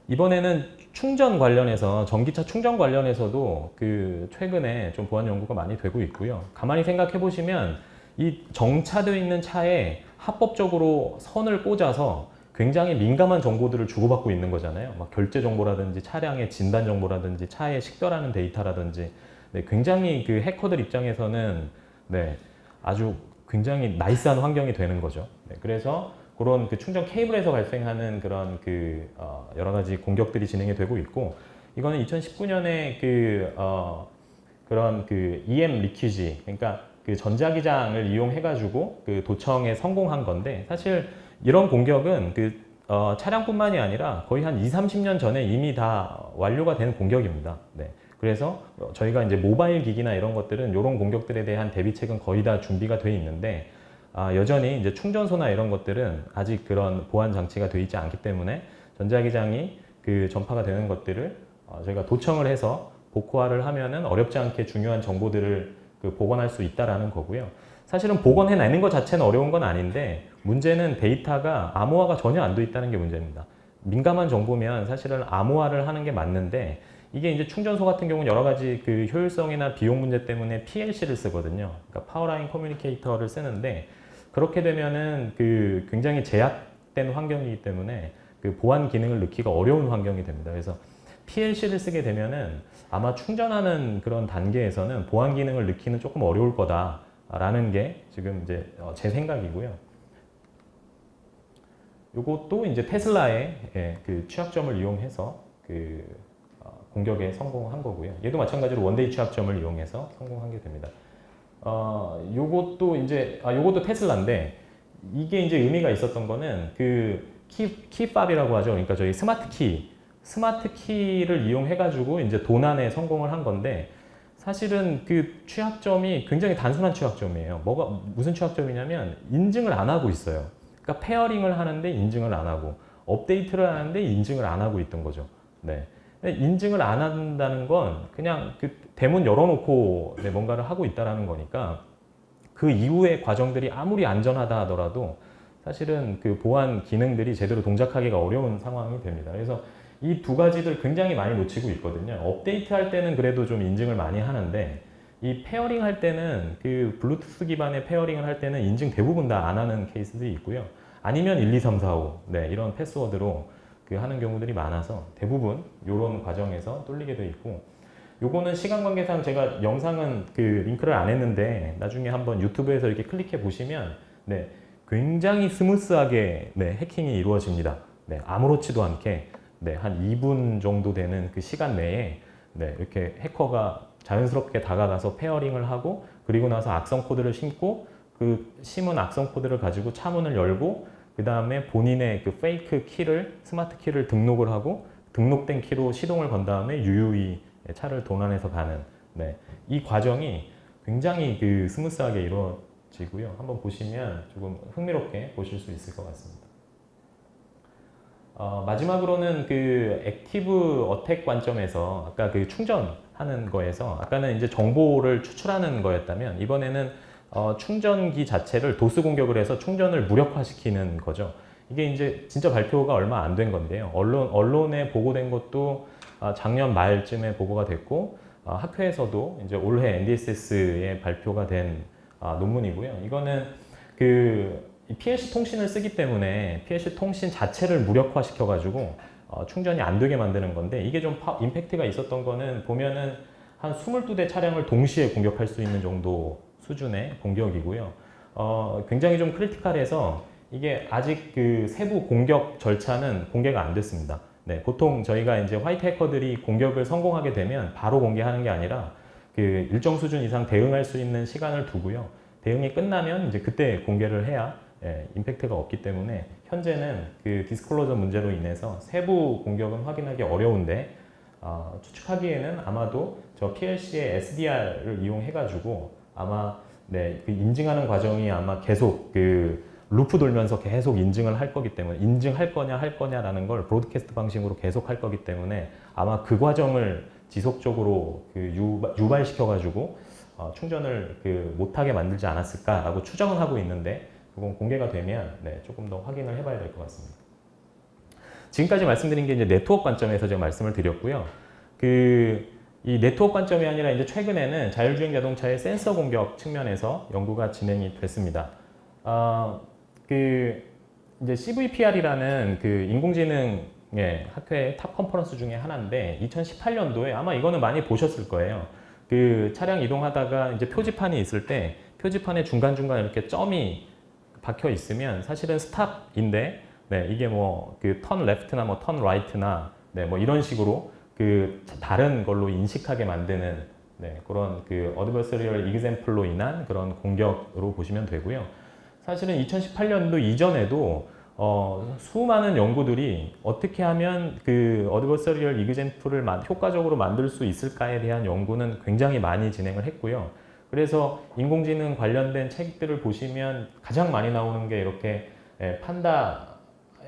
이번에는 충전 관련해서, 전기차 충전 관련해서도 그 최근에 좀 보안 연구가 많이 되고 있고요. 가만히 생각해 보시면 이 정차되어 있는 차에 합법적으로 선을 꽂아서 굉장히 민감한 정보들을 주고받고 있는 거잖아요. 막 결제 정보라든지 차량의 진단 정보라든지 차에 식별하는 데이터라든지, 굉장히 그 해커들 입장에서는 아주 굉장히 나이스한 환경이 되는 거죠. 그래서 그런 그 충전 케이블에서 발생하는 그런 그 여러 가지 공격들이 진행이 되고 있고, 이거는 2019년에 그런 그 EM 리퀴지, 그러니까 그 전자기장을 이용해가지고 그 도청에 성공한 건데, 사실 이런 공격은 그 차량뿐만이 아니라 거의 한 30년 전에 이미 다 완료가 된 공격입니다. 그래서 저희가 이제 모바일 기기나 이런 것들은 이런 공격들에 대한 대비책은 거의 다 준비가 돼 있는데, 여전히 이제 충전소나 이런 것들은 아직 그런 보안 장치가 되어 있지 않기 때문에 전자기장이 그 전파가 되는 것들을 저희가 도청을 해서 복구화를 하면은 어렵지 않게 중요한 정보들을 그 복원할 수 있다라는 거고요. 사실은 복원해내는 것 자체는 어려운 건 아닌데, 문제는 데이터가 암호화가 전혀 안 돼 있다는 게 문제입니다. 민감한 정보면 사실은 암호화를 하는 게 맞는데, 이게 이제 충전소 같은 경우는 여러 가지 그 효율성이나 비용 문제 때문에 PLC를 쓰거든요. 그러니까 파워라인 커뮤니케이터를 쓰는데, 그렇게 되면은 그 굉장히 제약된 환경이기 때문에 그 보안 기능을 넣기가 어려운 환경이 됩니다. 그래서 PLC를 쓰게 되면은 아마 충전하는 그런 단계에서는 보안 기능을 넣기는 조금 어려울 거다라는 게 지금 이제 제 생각이고요. 이것도 이제 테슬라의 그 취약점을 이용해서 그 공격에 성공한 거고요. 얘도 마찬가지로 원데이 취약점을 이용해서 성공한 게 됩니다. 요것도 이제 요것도 테슬라인데, 이게 이제 의미가 있었던 거는 그 키팝이라고 하죠. 그러니까 저희 스마트 키를 이용해 가지고 이제 도난에 성공을 한 건데, 사실은 그 취약점이 굉장히 단순한 취약점이에요. 무슨 취약점이냐면 인증을 안 하고 있어요. 그러니까 페어링을 하는데 인증을 안 하고, 업데이트를 하는데 인증을 안 하고 있던 거죠. 인증을 안 한다는 건 그냥 그 대문 열어놓고 뭔가를 하고 있다라는 거니까, 그 이후의 과정들이 아무리 안전하다 하더라도 사실은 그 보안 기능들이 제대로 동작하기가 어려운 상황이 됩니다. 그래서 이 두 가지들 굉장히 많이 놓치고 있거든요. 업데이트 할 때는 그래도 좀 인증을 많이 하는데 이 페어링 할 때는 그 블루투스 기반의 페어링을 할 때는 인증 대부분 다 안 하는 케이스들이 있고요. 아니면 1, 2, 3, 4, 5 네, 이런 패스워드로 그 하는 경우들이 많아서 대부분 이런 과정에서 뚫리게 돼 있고 요거는 시간 관계상 제가 영상은 그 링크를 안 했는데 나중에 한번 유튜브에서 이렇게 클릭해 보시면 네, 굉장히 스무스하게 네, 해킹이 이루어집니다. 네, 아무렇지도 않게 네, 한 2분 정도 되는 그 시간 내에 네, 이렇게 해커가 자연스럽게 다가가서 페어링을 하고 그리고 나서 악성 코드를 심고 그 심은 악성 코드를 가지고 차문을 열고 그 다음에 본인의 그 페이크 키를 스마트 키를 등록을 하고 등록된 키로 시동을 건 다음에 유유히 차를 도난해서 가는 네, 이 과정이 굉장히 그 스무스하게 이루어지고요. 한번 보시면 조금 흥미롭게 보실 수 있을 것 같습니다. 마지막으로는 그 액티브 어택 관점에서 아까 그 충전하는 거에서 아까는 이제 정보를 추출하는 거였다면 이번에는 충전기 자체를 도스 공격을 해서 충전을 무력화시키는 거죠. 이게 이제 진짜 발표가 얼마 안 된 건데요. 언론에 보고된 것도 작년 말쯤에 보고가 됐고 학회에서도 이제 올해 NDSS에 발표가 된 논문이고요. 이거는 그 PLC 통신을 쓰기 때문에 PLC 통신 자체를 무력화시켜 가지고 충전이 안 되게 만드는 건데 이게 좀 임팩트가 있었던 거는 보면은 한 22대 차량을 동시에 공격할 수 있는 정도 수준의 공격이고요. 굉장히 좀 크리티컬해서 이게 아직 그 세부 공격 절차는 공개가 안 됐습니다. 네, 보통 저희가 이제 화이트 해커들이 공격을 성공하게 되면 바로 공개하는 게 아니라 그 일정 수준 이상 대응할 수 있는 시간을 두고요. 대응이 끝나면 이제 그때 공개를 해야 임팩트가 없기 때문에 현재는 그 디스클로저 문제로 인해서 세부 공격은 확인하기 어려운데 추측하기에는 아마도 저 PLC의 SDR을 이용해가지고 아마 네, 그 인증하는 과정이 아마 계속 그 루프 돌면서 계속 인증을 할 거기 때문에 인증할 거냐 할 거냐라는 걸 브로드캐스트 방식으로 계속 할 거기 때문에 아마 그 과정을 지속적으로 그 유발시켜가지고 충전을 그 못하게 만들지 않았을까라고 추정을 하고 있는데 그건 공개가 되면 네, 조금 더 확인을 해봐야 될 것 같습니다. 지금까지 말씀드린 게 이제 네트워크 관점에서 제가 말씀을 드렸고요. 이 네트워크 관점이 아니라 이제 최근에는 자율주행 자동차의 센서 공격 측면에서 연구가 진행이 됐습니다. 이제 CVPR이라는 그 인공지능의 학회 탑 컨퍼런스 중에 하나인데 2018년도에 아마 이거는 많이 보셨을 거예요. 그 차량 이동하다가 이제 표지판이 있을 때 표지판에 중간중간 이렇게 점이 박혀 있으면 사실은 스탑인데 네, 이게 뭐 그 턴 레프트나 뭐 턴 라이트나 네, 뭐 이런 식으로 그 다른 걸로 인식하게 만드는 네, 그런 그 어드버서리얼 이그젬플로 인한 그런 공격으로 보시면 되고요. 사실은 2018년도 이전에도 수많은 연구들이 어떻게 하면 그 어드버서리얼 이그젬플을 효과적으로 만들 수 있을까에 대한 연구는 굉장히 많이 진행을 했고요. 그래서 인공지능 관련된 책들을 보시면 가장 많이 나오는 게 이렇게 판다에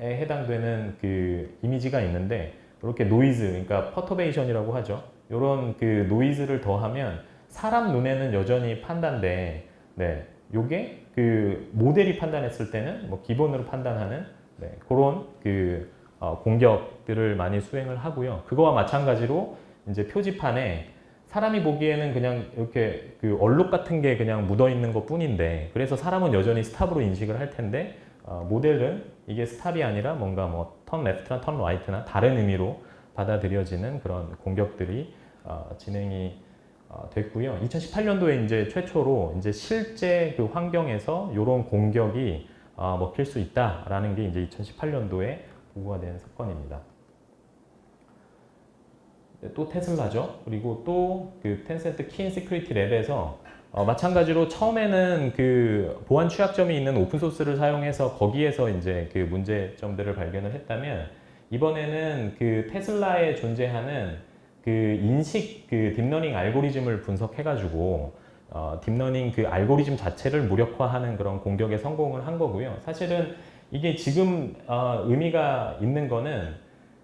해당되는 그 이미지가 있는데 이렇게 노이즈, 그러니까 퍼터베이션이라고 하죠. 이런 그 노이즈를 더하면 사람 눈에는 여전히 판다인데, 네, 요게 그 모델이 판단했을 때는 뭐 기본으로 판단하는 네, 그런 그 공격들을 많이 수행을 하고요. 그거와 마찬가지로 이제 표지판에 사람이 보기에는 그냥 이렇게 그 얼룩 같은 게 그냥 묻어 있는 것 뿐인데 그래서 사람은 여전히 스탑으로 인식을 할 텐데 모델은 이게 스탑이 아니라 뭔가 뭐 턴 레프트나 턴 라이트나 다른 의미로 받아들여지는 그런 공격들이 진행이 됐고요. 2018년도에 이제 최초로 이제 실제 그 환경에서 이런 공격이 먹힐 수 있다라는 게 이제 2018년도에 보고가 된 사건입니다. 또 테슬라죠. 그리고 또 그 텐센트 키인 시큐리티 랩에서 마찬가지로 처음에는 그 보안 취약점이 있는 오픈 소스를 사용해서 거기에서 이제 그 문제점들을 발견을 했다면 이번에는 그 테슬라에 존재하는 그 인식 그 딥러닝 알고리즘을 분석해가지고 딥러닝 그 알고리즘 자체를 무력화하는 그런 공격에 성공을 한 거고요. 사실은 이게 지금 의미가 있는 거는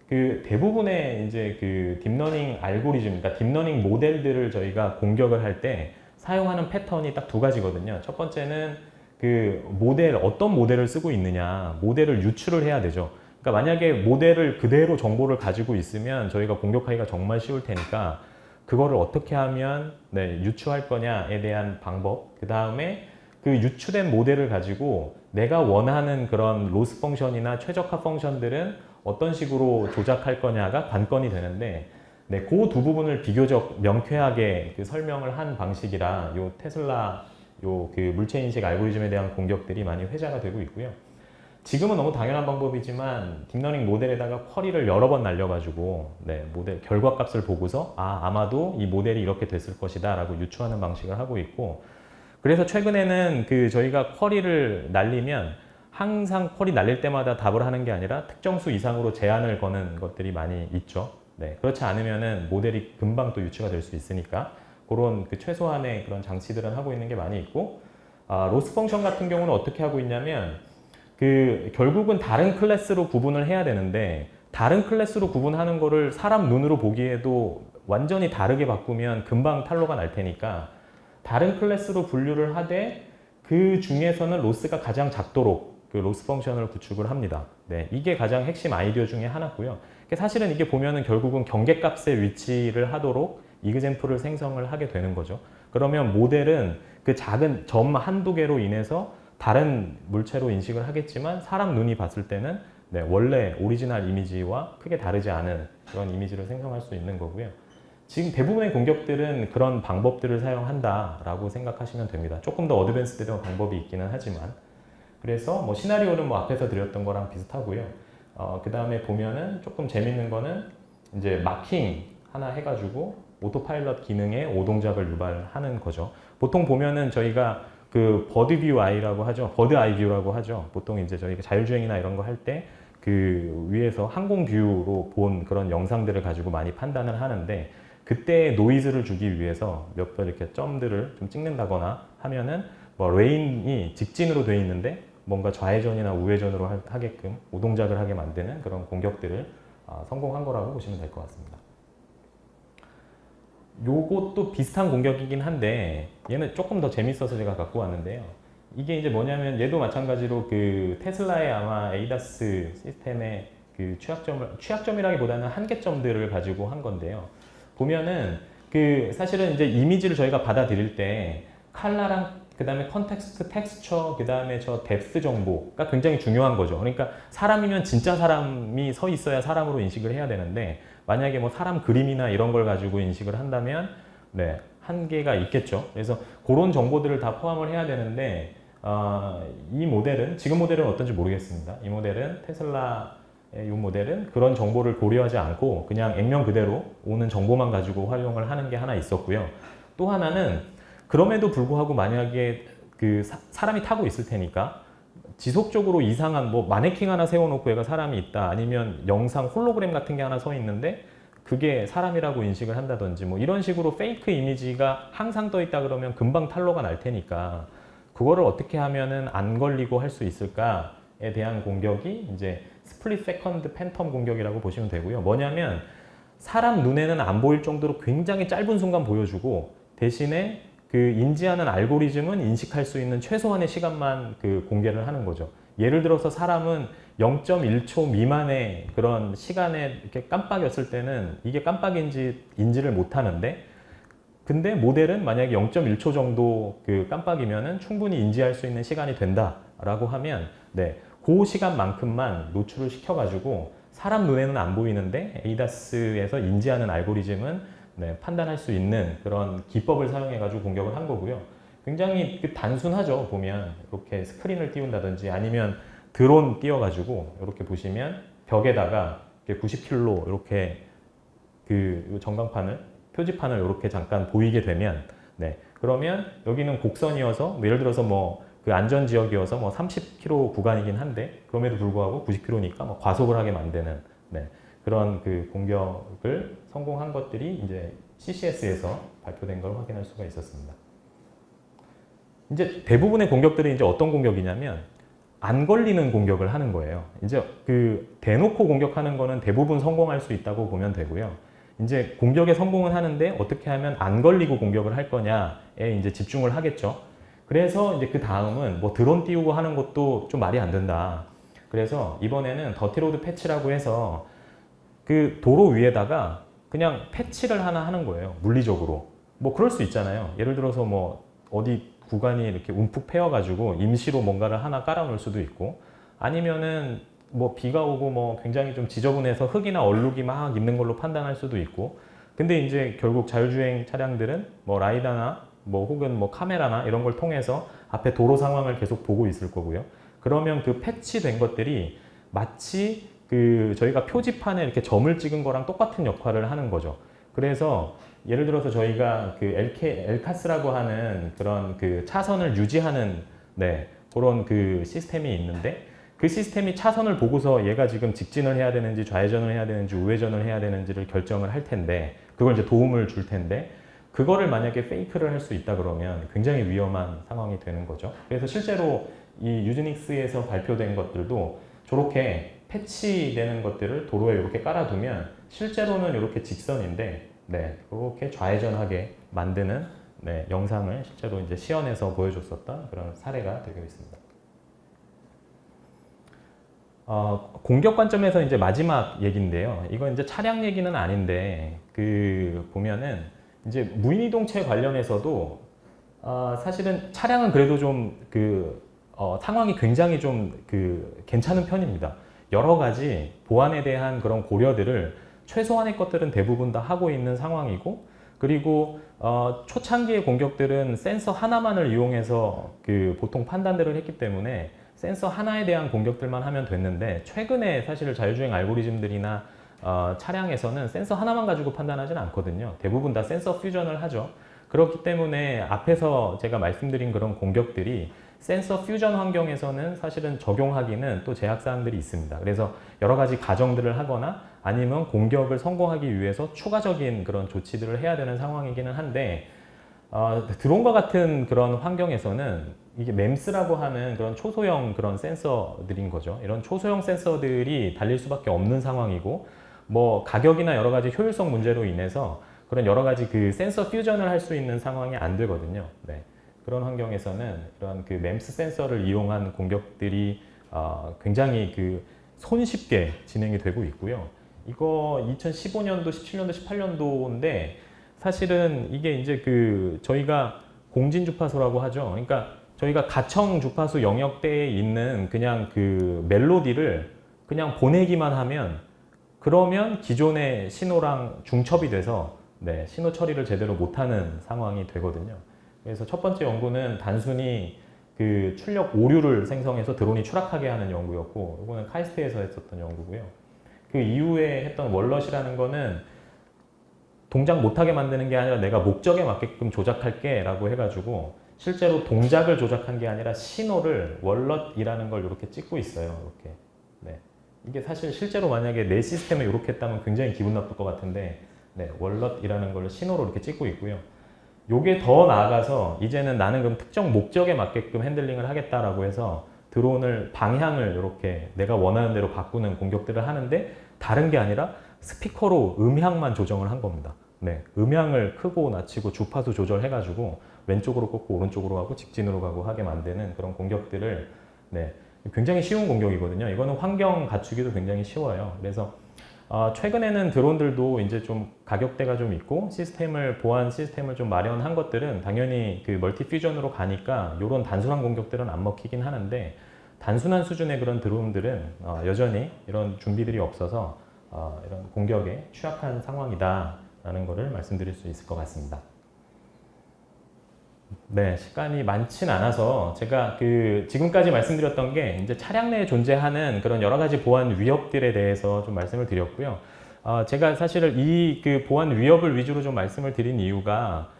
그 대부분의 이제 그 딥러닝 알고리즘, 그러니까 딥러닝 모델들을 저희가 공격을 할 때 사용하는 패턴이 딱 두 가지거든요. 첫 번째는 그 모델, 어떤 모델을 쓰고 있느냐, 모델을 유출을 해야 되죠. 그러니까 만약에 모델을 그대로 정보를 가지고 있으면 저희가 공격하기가 정말 쉬울 테니까 그거를 어떻게 하면 유추할 거냐에 대한 방법, 그 다음에 그 유추된 모델을 가지고 내가 원하는 그런 로스 펑션이나 최적화 펑션들은 어떤 식으로 조작할 거냐가 관건이 되는데 그 두 부분을 비교적 명쾌하게 그 설명을 한 방식이라 요 테슬라 요 그 물체 인식 알고리즘에 대한 공격들이 많이 회자가 되고 있고요. 지금은 너무 당연한 방법이지만 딥러닝 모델에다가 쿼리를 여러 번 날려가지고 모델 결과값을 보고서 아마도 이 모델이 이렇게 됐을 것이다 라고 유추하는 방식을 하고 있고, 그래서 최근에는 그 저희가 쿼리를 날리면 항상 쿼리 날릴 때마다 답을 하는 게 아니라 특정 수 이상으로 제한을 거는 것들이 많이 있죠. 그렇지 않으면은 모델이 금방 또 유추가 될 수 있으니까 그런 그 최소한의 그런 장치들은 하고 있는 게 많이 있고, 로스 펑션 같은 경우는 어떻게 하고 있냐면 그 결국은 다른 클래스로 구분을 해야 되는데 다른 클래스로 구분하는 거를 사람 눈으로 보기에도 완전히 다르게 바꾸면 금방 탄로가 날 테니까 다른 클래스로 분류를 하되 그 중에서는 로스가 가장 작도록 그 로스 펑션을 구축을 합니다. 이게 가장 핵심 아이디어 중에 하나고요. 사실은 이게 보면은 결국은 경계값의 위치를 하도록 이그젠플을 생성을 하게 되는 거죠. 그러면 모델은 그 작은 점 한두 개로 인해서 다른 물체로 인식을 하겠지만 사람 눈이 봤을 때는 원래 오리지널 이미지와 크게 다르지 않은 그런 이미지를 생성할 수 있는 거고요. 지금 대부분의 공격들은 그런 방법들을 사용한다라고 생각하시면 됩니다. 조금 더 어드밴스드된 방법이 있기는 하지만, 그래서 뭐 시나리오는 뭐 앞에서 드렸던 거랑 비슷하고요. 그 다음에 보면은 조금 재밌는 거는 이제 마킹 하나 해가지고 오토파일럿 기능에 오동작을 유발하는 거죠. 보통 보면은 저희가 그 버드 뷰 아이라고 하죠. 버드 아이 뷰라고 하죠. 보통 이제 저희가 자율주행이나 이런 거 할 때 그 위에서 항공 뷰로 본 그런 영상들을 가지고 많이 판단을 하는데, 그때 노이즈를 주기 위해서 몇 번 이렇게 점들을 좀 찍는다거나 하면은 뭐 레인이 직진으로 돼 있는데 뭔가 좌회전이나 우회전으로 하게끔 오동작을 하게 만드는 그런 공격들을 성공한 거라고 보시면 될 것 같습니다. 요것도 비슷한 공격이긴 한데 얘는 조금 더 재밌어서 제가 갖고 왔는데요. 이게 이제 뭐냐면 얘도 마찬가지로 그 테슬라의 아마 에이다스 시스템의 그 취약점이라기보다는 한계점들을 가지고 한 건데요. 보면은 그 사실은 이제 이미지를 저희가 받아들일 때 컬러랑 그 다음에 컨텍스트, 텍스처, 그 다음에 저 뎁스 정보가 굉장히 중요한 거죠. 그러니까 사람이면 진짜 사람이 서 있어야 사람으로 인식을 해야 되는데 만약에 뭐 사람 그림이나 이런 걸 가지고 인식을 한다면 한계가 있겠죠. 그래서 그런 정보들을 다 포함을 해야 되는데 이 모델은, 지금 모델은 어떤지 모르겠습니다. 이 모델은 테슬라의 이 모델은 그런 정보를 고려하지 않고 그냥 액면 그대로 오는 정보만 가지고 활용을 하는 게 하나 있었고요. 또 하나는 그럼에도 불구하고 만약에 그 사람이 타고 있을 테니까 지속적으로 이상한 뭐 마네킹 하나 세워놓고 얘가 사람이 있다, 아니면 영상 홀로그램 같은 게 하나 서 있는데 그게 사람이라고 인식을 한다든지 뭐 이런 식으로 페이크 이미지가 항상 떠 있다 그러면 금방 탄로가 날 테니까 그거를 어떻게 하면은 안 걸리고 할 수 있을까에 대한 공격이 이제 스플릿 세컨드 팬텀 공격이라고 보시면 되고요. 뭐냐면 사람 눈에는 안 보일 정도로 굉장히 짧은 순간 보여주고 대신에 그 인지하는 알고리즘은 인식할 수 있는 최소한의 시간만 그 공개를 하는 거죠. 예를 들어서 사람은 0.1초 미만의 그런 시간에 이렇게 깜빡였을 때는 이게 깜빡인지를 못 하는데, 근데 모델은 만약에 0.1초 정도 그 깜빡이면은 충분히 인지할 수 있는 시간이 된다라고 하면 그 시간만큼만 노출을 시켜가지고 사람 눈에는 안 보이는데 에이다스에서 인지하는 알고리즘은 판단할 수 있는 그런 기법을 사용해가지고 공격을 한 거고요. 굉장히 단순하죠. 보면 이렇게 스크린을 띄운다든지 아니면 드론 띄워가지고 이렇게 보시면 벽에다가 90킬로 이렇게 그 전광판을, 표지판을 이렇게 잠깐 보이게 되면 그러면 여기는 곡선이어서 뭐 예를 들어서 뭐 그 안전지역이어서 뭐 30km 구간이긴 한데 그럼에도 불구하고 90km니까 뭐 과속을 하게 만드는 그런 그 공격을 성공한 것들이 이제 CCS에서 발표된 걸 확인할 수가 있었습니다. 이제 대부분의 공격들이 이제 어떤 공격이냐면 안 걸리는 공격을 하는 거예요. 이제 그 대놓고 공격하는 거는 대부분 성공할 수 있다고 보면 되고요. 이제 공격에 성공은 하는데 어떻게 하면 안 걸리고 공격을 할 거냐에 이제 집중을 하겠죠. 그래서 이제 그 다음은 뭐 드론 띄우고 하는 것도 좀 말이 안 된다. 그래서 이번에는 더티로드 패치라고 해서 그 도로 위에다가 그냥 패치를 하나 하는 거예요. 물리적으로. 뭐 그럴 수 있잖아요. 예를 들어서 뭐 어디 구간이 이렇게 움푹 패여가지고 임시로 뭔가를 하나 깔아놓을 수도 있고, 아니면은 뭐 비가 오고 뭐 굉장히 좀 지저분해서 흙이나 얼룩이 막 있는 걸로 판단할 수도 있고. 근데 이제 결국 자율주행 차량들은 뭐 라이다나 뭐 혹은 뭐 카메라나 이런 걸 통해서 앞에 도로 상황을 계속 보고 있을 거고요. 그러면 그 패치된 것들이 마치 그 저희가 표지판에 이렇게 점을 찍은 거랑 똑같은 역할을 하는 거죠. 그래서 예를 들어서 저희가 그 엘카스라고 하는 그런 그 차선을 유지하는 그런 그 시스템이 있는데, 그 시스템이 차선을 보고서 얘가 지금 직진을 해야 되는지 좌회전을 해야 되는지 우회전을 해야 되는지를 결정을 할 텐데, 그걸 이제 도움을 줄 텐데, 그거를 만약에 페이크를 할 수 있다 그러면 굉장히 위험한 상황이 되는 거죠. 그래서 실제로 이 유즈닉스에서 발표된 것들도 저렇게 패치되는 것들을 도로에 이렇게 깔아두면 실제로는 이렇게 직선인데 그렇게 좌회전하게 만드는 영상을 실제로 이제 시연해서 보여줬었던 그런 사례가 되고 있습니다. 공격 관점에서 이제 마지막 얘기인데요. 이건 이제 차량 얘기는 아닌데, 그 보면은 이제 무인이동체 관련해서도 사실은 차량은 그래도 좀 상황이 굉장히 좀 괜찮은 편입니다. 여러 가지 보안에 대한 그런 고려들을 최소한의 것들은 대부분 다 하고 있는 상황이고, 그리고 초창기의 공격들은 센서 하나만을 이용해서 보통 판단들을 했기 때문에 센서 하나에 대한 공격들만 하면 됐는데, 최근에 사실 자율주행 알고리즘들이나 차량에서는 센서 하나만 가지고 판단하지는 않거든요. 대부분 다 센서 퓨전을 하죠. 그렇기 때문에 앞에서 제가 말씀드린 그런 공격들이 센서 퓨전 환경에서는 사실은 적용하기는 또 제약사항들이 있습니다. 그래서 여러 가지 가정들을 하거나 아니면 공격을 성공하기 위해서 추가적인 그런 조치들을 해야 되는 상황이기는 한데, 드론과 같은 그런 환경에서는 이게 MEMS라고 하는 그런 초소형 그런 센서들인 거죠. 이런 초소형 센서들이 달릴 수밖에 없는 상황이고, 뭐 가격이나 여러 가지 효율성 문제로 인해서 그런 여러 가지 그 센서 퓨전을 할 수 있는 상황이 안 되거든요. 그런 환경에서는 이런 그 MEMS 센서를 이용한 공격들이 굉장히 손쉽게 진행이 되고 있고요. 이거 2015년도, 17년도, 18년도인데 사실은 이게 이제 저희가 공진 주파수라고 하죠. 그러니까 저희가 가청 주파수 영역대에 있는 그냥 멜로디를 그냥 보내기만 하면, 그러면 기존의 신호랑 중첩이 돼서 신호 처리를 제대로 못하는 상황이 되거든요. 그래서 첫 번째 연구는 단순히 출력 오류를 생성해서 드론이 추락하게 하는 연구였고, 이거는 카이스트에서 했었던 연구고요. 그 이후에 했던 월럿이라는 거는 동작 못하게 만드는 게 아니라 내가 목적에 맞게끔 조작할게 라고 해가지고 실제로 동작을 조작한 게 아니라 신호를 월럿이라는 걸 이렇게 찍고 있어요. 이렇게. 이게 사실 실제로 만약에 내 시스템을 이렇게 했다면 굉장히 기분 나쁠 것 같은데, 월럿이라는 걸 신호로 이렇게 찍고 있고요. 요게 더 나아가서 이제는 나는 그럼 특정 목적에 맞게끔 핸들링을 하겠다라고 해서 드론을 방향을 이렇게 내가 원하는 대로 바꾸는 공격들을 하는데, 다른 게 아니라 스피커로 음향만 조정을 한 겁니다. 음향을 크고 낮추고 주파수 조절해가지고 왼쪽으로 꺾고 오른쪽으로 가고 직진으로 가고 하게 만드는 그런 공격들을 굉장히 쉬운 공격이거든요. 이거는 환경 갖추기도 굉장히 쉬워요. 그래서 최근에는 드론들도 이제 좀 가격대가 좀 있고 보안 시스템을 좀 마련한 것들은 당연히 멀티 퓨전으로 가니까 이런 단순한 공격들은 안 먹히긴 하는데, 단순한 수준의 그런 드론들은 여전히 이런 준비들이 없어서 이런 공격에 취약한 상황이다라는 것을 말씀드릴 수 있을 것 같습니다. 시간이 많진 않아서 제가 지금까지 말씀드렸던 게 이제 차량 내에 존재하는 그런 여러 가지 보안 위협들에 대해서 좀 말씀을 드렸고요. 제가 사실 이 보안 위협을 위주로 좀 말씀을 드린 이유가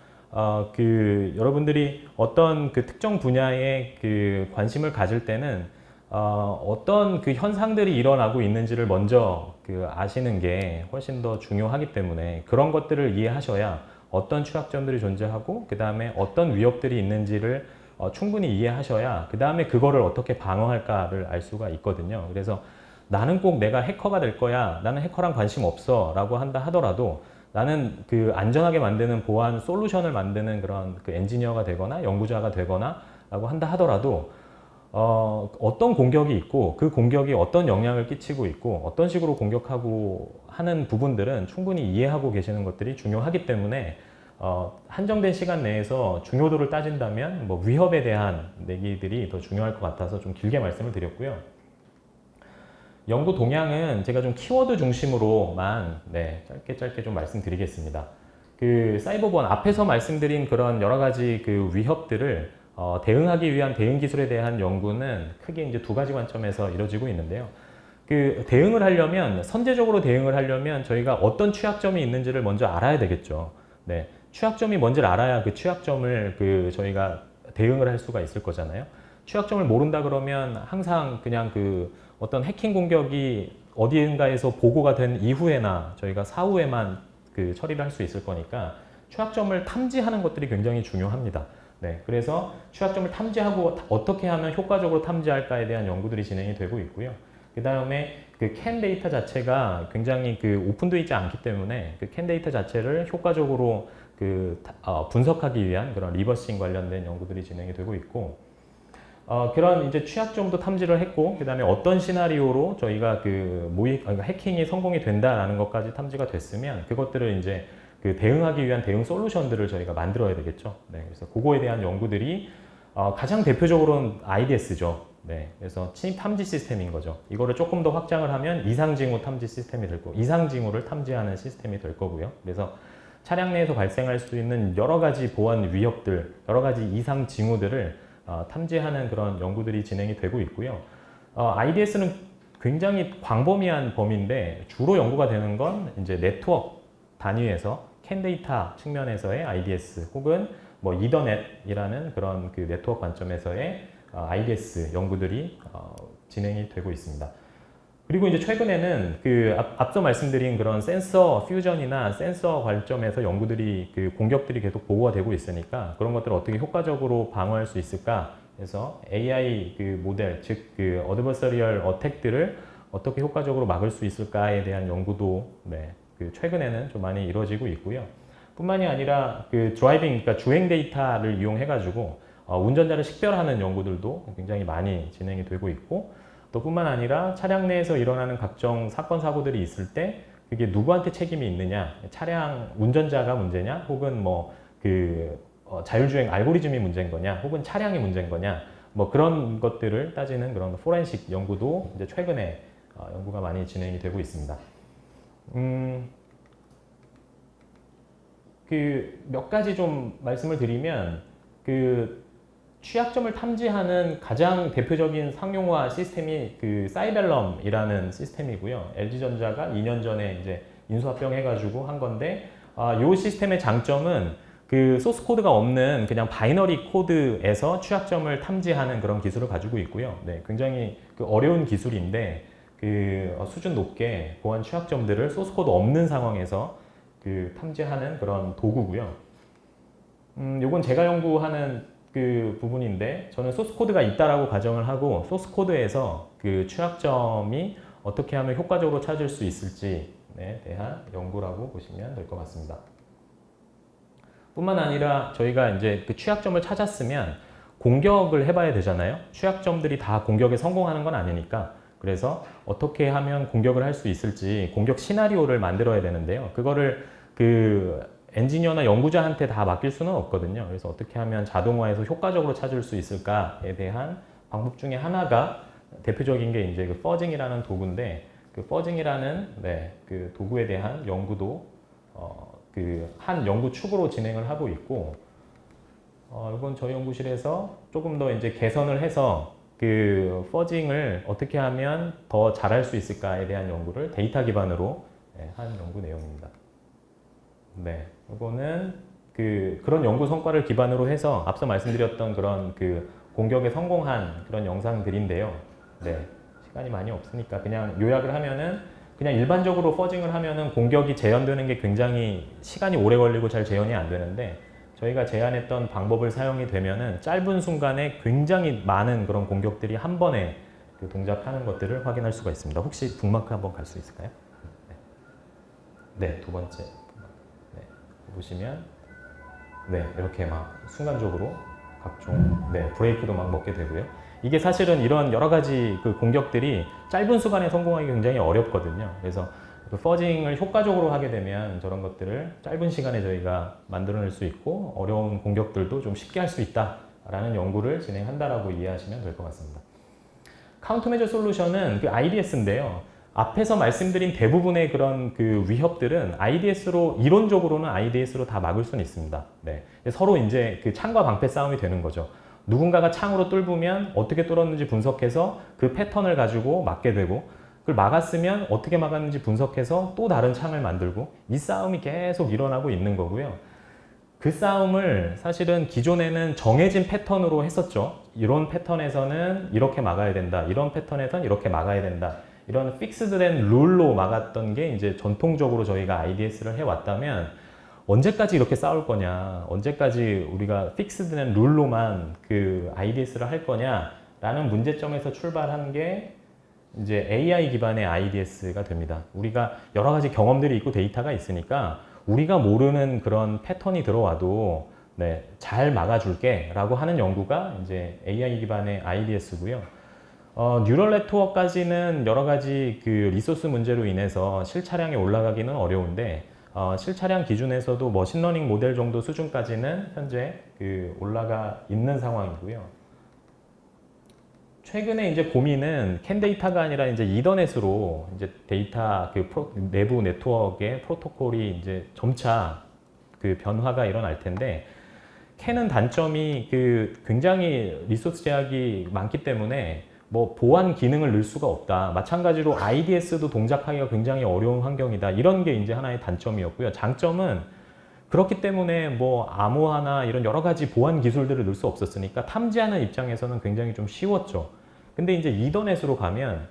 여러분들이 어떤 특정 분야에 관심을 가질 때는 어떤 현상들이 일어나고 있는지를 먼저 아시는 게 훨씬 더 중요하기 때문에, 그런 것들을 이해하셔야 어떤 취약점들이 존재하고 그 다음에 어떤 위협들이 있는지를 충분히 이해하셔야 그 다음에 그거를 어떻게 방어할까를 알 수가 있거든요. 그래서 나는 꼭 내가 해커가 될 거야, 나는 해커랑 관심 없어 라고 한다 하더라도, 나는 안전하게 만드는 보안 솔루션을 만드는 그런 엔지니어가 되거나 연구자가 되거나 라고 한다 하더라도 어떤 공격이 있고 그 공격이 어떤 영향을 끼치고 있고 어떤 식으로 공격하고 하는 부분들은 충분히 이해하고 계시는 것들이 중요하기 때문에 한정된 시간 내에서 중요도를 따진다면 뭐 위협에 대한 내기들이 더 중요할 것 같아서 좀 길게 말씀을 드렸고요. 연구 동향은 제가 좀 키워드 중심으로만 짧게 좀 말씀드리겠습니다. 그 사이버보안 앞에서 말씀드린 그런 여러 가지 그 위협들을 대응하기 위한 대응 기술에 대한 연구는 크게 이제 두 가지 관점에서 이루어지고 있는데요. 그 대응을 하려면 선제적으로 대응을 하려면 저희가 어떤 취약점이 있는지를 먼저 알아야 되겠죠. 네, 취약점이 뭔지를 알아야 그 취약점을 그 저희가 대응을 할 수가 있을 거잖아요. 취약점을 모른다 그러면 항상 그냥 그 어떤 해킹 공격이 어디인가에서 보고가 된 이후에나 저희가 사후에만 그 처리를 할 수 있을 거니까 취약점을 탐지하는 것들이 굉장히 중요합니다. 네, 그래서 취약점을 탐지하고 어떻게 하면 효과적으로 탐지할까에 대한 연구들이 진행이 되고 있고요. 그 다음에 그 캔 데이터 자체가 굉장히 그 오픈되어 있지 않기 때문에 그 캔 데이터 자체를 효과적으로 그 분석하기 위한 그런 리버싱 관련된 연구들이 진행이 되고 있고, 그런 이제 취약점도 탐지를 했고, 그 다음에 어떤 시나리오로 저희가 그 그러니까 해킹이 성공이 된다라는 것까지 탐지가 됐으면 그것들을 이제 그 대응하기 위한 대응 솔루션들을 저희가 만들어야 되겠죠. 네, 그래서 그거에 대한 연구들이 가장 대표적으로는 IDS죠. 네, 그래서 침입 탐지 시스템인 거죠. 이거를 조금 더 확장을 하면 이상징후 탐지 시스템이 될 거고, 이상징후를 탐지하는 시스템이 될 거고요. 그래서 차량 내에서 발생할 수 있는 여러 가지 보안 위협들, 여러 가지 이상 징후들을 탐지하는 그런 연구들이 진행이 되고 있고요. IDS는 굉장히 광범위한 범위인데 주로 연구가 되는 건 이제 네트워크 단위에서 캔 데이터 측면에서의 IDS 혹은 뭐 이더넷이라는 그런 그 네트워크 관점에서의 IDS 연구들이 진행이 되고 있습니다. 그리고 이제 최근에는 그 앞서 말씀드린 그런 센서 퓨전이나 센서 관점에서 연구들이 그 공격들이 계속 보고가 되고 있으니까 그런 것들을 어떻게 효과적으로 방어할 수 있을까 해서 AI 그 모델 즉 그 어드버서리얼 어택들을 어떻게 효과적으로 막을 수 있을까에 대한 연구도 그 최근에는 좀 많이 이루어지고 있고요. 뿐만이 아니라 그 드라이빙 그러니까 주행 데이터를 이용해 가지고 운전자를 식별하는 연구들도 굉장히 많이 진행이 되고 있고, 또 뿐만 아니라 차량 내에서 일어나는 각종 사건 사고들이 있을 때 그게 누구한테 책임이 있느냐, 차량 운전자가 문제냐, 혹은 뭐 그 자율주행 알고리즘이 문제인 거냐, 혹은 차량이 문제인 거냐, 뭐 그런 것들을 따지는 그런 포렌식 연구도 이제 최근에 연구가 많이 진행이 되고 있습니다. 그 몇 가지 좀 말씀을 드리면 그 취약점을 탐지하는 가장 대표적인 상용화 시스템이 그 사이벨럼이라는 시스템이고요. LG전자가 2년 전에 이제 인수합병해가지고 한 건데, 이 시스템의 장점은 그 소스 코드가 없는 그냥 바이너리 코드에서 취약점을 탐지하는 그런 기술을 가지고 있고요. 네, 굉장히 그 어려운 기술인데 그 수준 높게 보안 취약점들을 소스 코드 없는 상황에서 그 탐지하는 그런 도구고요. 요건 제가 연구하는 그 부분인데 저는 소스 코드가 있다라고 가정을 하고 소스 코드에서 그 취약점이 어떻게 하면 효과적으로 찾을 수 있을지에 대한 연구라고 보시면 될 것 같습니다. 뿐만 아니라 저희가 이제 그 취약점을 찾았으면 공격을 해봐야 되잖아요. 취약점들이 다 공격에 성공하는 건 아니니까. 그래서 어떻게 하면 공격을 할 수 있을지 공격 시나리오를 만들어야 되는데요. 그거를 그 엔지니어나 연구자한테 다 맡길 수는 없거든요. 그래서 어떻게 하면 자동화해서 효과적으로 찾을 수 있을까에 대한 방법 중에 하나가 대표적인 게 이제 그 퍼징이라는 도구인데, 그 퍼징이라는 그 도구에 대한 연구도 그 한 연구 축으로 진행을 하고 있고, 이건 저희 연구실에서 조금 더 이제 개선을 해서 그 퍼징을 어떻게 하면 더 잘할 수 있을까에 대한 연구를 데이터 기반으로 한 연구 내용입니다. 네, 이거는 그런 연구 성과를 기반으로 해서 앞서 말씀드렸던 그런 그 공격에 성공한 그런 영상들인데요. 네, 시간이 많이 없으니까 그냥 요약을 하면은 그냥 일반적으로 퍼징을 하면은 공격이 재현되는 게 굉장히 시간이 오래 걸리고 잘 재현이 안 되는데, 저희가 제안했던 방법을 사용이 되면은 짧은 순간에 굉장히 많은 그런 공격들이 한 번에 그 동작하는 것들을 확인할 수가 있습니다. 혹시 북마크 한번 갈 수 있을까요? 네, 두 번째. 보시면 이렇게 막 순간적으로 각종 브레이크도 막 먹게 되고요. 이게 사실은 이런 여러 가지 그 공격들이 짧은 수간에 성공하기 굉장히 어렵거든요. 그래서 그 퍼징을 효과적으로 하게 되면 저런 것들을 짧은 시간에 저희가 만들어낼 수 있고 어려운 공격들도 좀 쉽게 할 수 있다라는 연구를 진행한다라고 이해하시면 될 것 같습니다. 카운터메저 솔루션은 그 IDS인데요. 앞에서 말씀드린 대부분의 그런 그 위협들은 IDS로 이론적으로는 IDS로 다 막을 수는 있습니다. 네. 서로 이제 그 창과 방패 싸움이 되는 거죠. 누군가가 창으로 뚫으면 어떻게 뚫었는지 분석해서 그 패턴을 가지고 막게 되고 그걸 막았으면 어떻게 막았는지 분석해서 또 다른 창을 만들고 이 싸움이 계속 일어나고 있는 거고요. 그 싸움을 사실은 기존에는 정해진 패턴으로 했었죠. 이런 패턴에서는 이렇게 막아야 된다. 이런 패턴에서는 이렇게 막아야 된다. 이런 픽스드된 룰로 막았던 게 이제 전통적으로 저희가 IDS를 해왔다면 언제까지 이렇게 싸울 거냐, 언제까지 우리가 픽스드된 룰로만 그 IDS를 할 거냐라는 문제점에서 출발한 게 이제 AI 기반의 IDS가 됩니다. 우리가 여러 가지 경험들이 있고 데이터가 있으니까 우리가 모르는 그런 패턴이 들어와도 네, 잘 막아줄게 라고 하는 연구가 이제 AI 기반의 IDS고요. 뉴럴 네트워크까지는 여러 가지 그 리소스 문제로 인해서 실차량에 올라가기는 어려운데 실차량 기준에서도 머신러닝 모델 정도 수준까지는 현재 그 올라가 있는 상황이고요. 최근에 이제 고민은 캔 데이터가 아니라 이제 이더넷으로 이제 데이터 그 내부 네트워크의 프로토콜이 이제 점차 그 변화가 일어날 텐데 캔은 단점이 그 굉장히 리소스 제약이 많기 때문에 뭐 보안 기능을 넣을 수가 없다. 마찬가지로 IDS도 동작하기가 굉장히 어려운 환경이다. 이런 게 이제 하나의 단점이었고요. 장점은 그렇기 때문에 뭐 암호화나 이런 여러 가지 보안 기술들을 넣을 수 없었으니까 탐지하는 입장에서는 굉장히 좀 쉬웠죠. 근데 이제 이더넷으로 가면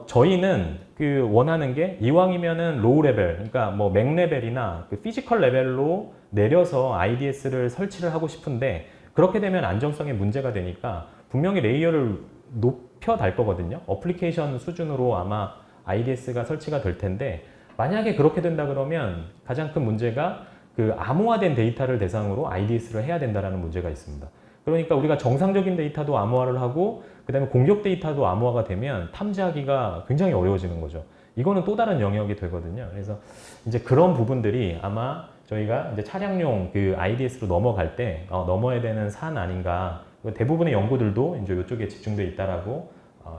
저희는 그 원하는 게 이왕이면은 로우 레벨, 그러니까 뭐 맥 레벨이나 그 피지컬 레벨로 내려서 IDS를 설치를 하고 싶은데 그렇게 되면 안정성에 문제가 되니까 분명히 레이어를 높여 달 거거든요. 어플리케이션 수준으로 아마 IDS가 설치가 될 텐데 만약에 그렇게 된다 그러면 가장 큰 문제가 그 암호화된 데이터를 대상으로 IDS를 해야 된다는 문제가 있습니다. 그러니까 우리가 정상적인 데이터도 암호화를 하고 그 다음에 공격 데이터도 암호화가 되면 탐지하기가 굉장히 어려워지는 거죠. 이거는 또 다른 영역이 되거든요. 그래서 이제 그런 부분들이 아마 저희가 이제 차량용 그 IDS로 넘어갈 때 넘어야 되는 산 아닌가. 대부분의 연구들도 이제 이쪽에 집중되어 있다라고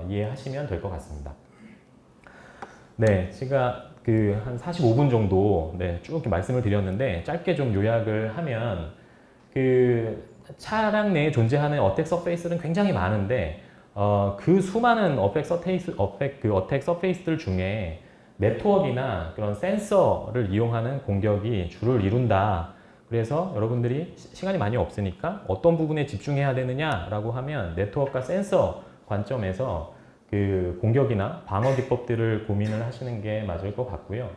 이해하시면 될 것 같습니다. 네, 제가 그 한 45분 정도 네, 쭉 이렇게 말씀을 드렸는데 짧게 좀 요약을 하면 그 차량 내에 존재하는 어택 서페이스는 굉장히 많은데 그 수많은 어택 서페이스들 중에 네트워크나 그런 센서를 이용하는 공격이 주를 이룬다. 그래서 여러분들이 시간이 많이 없으니까 어떤 부분에 집중해야 되느냐라고 하면 네트워크와 센서 관점에서 그 공격이나 방어 기법들을 고민을 하시는 게 맞을 것 같고요.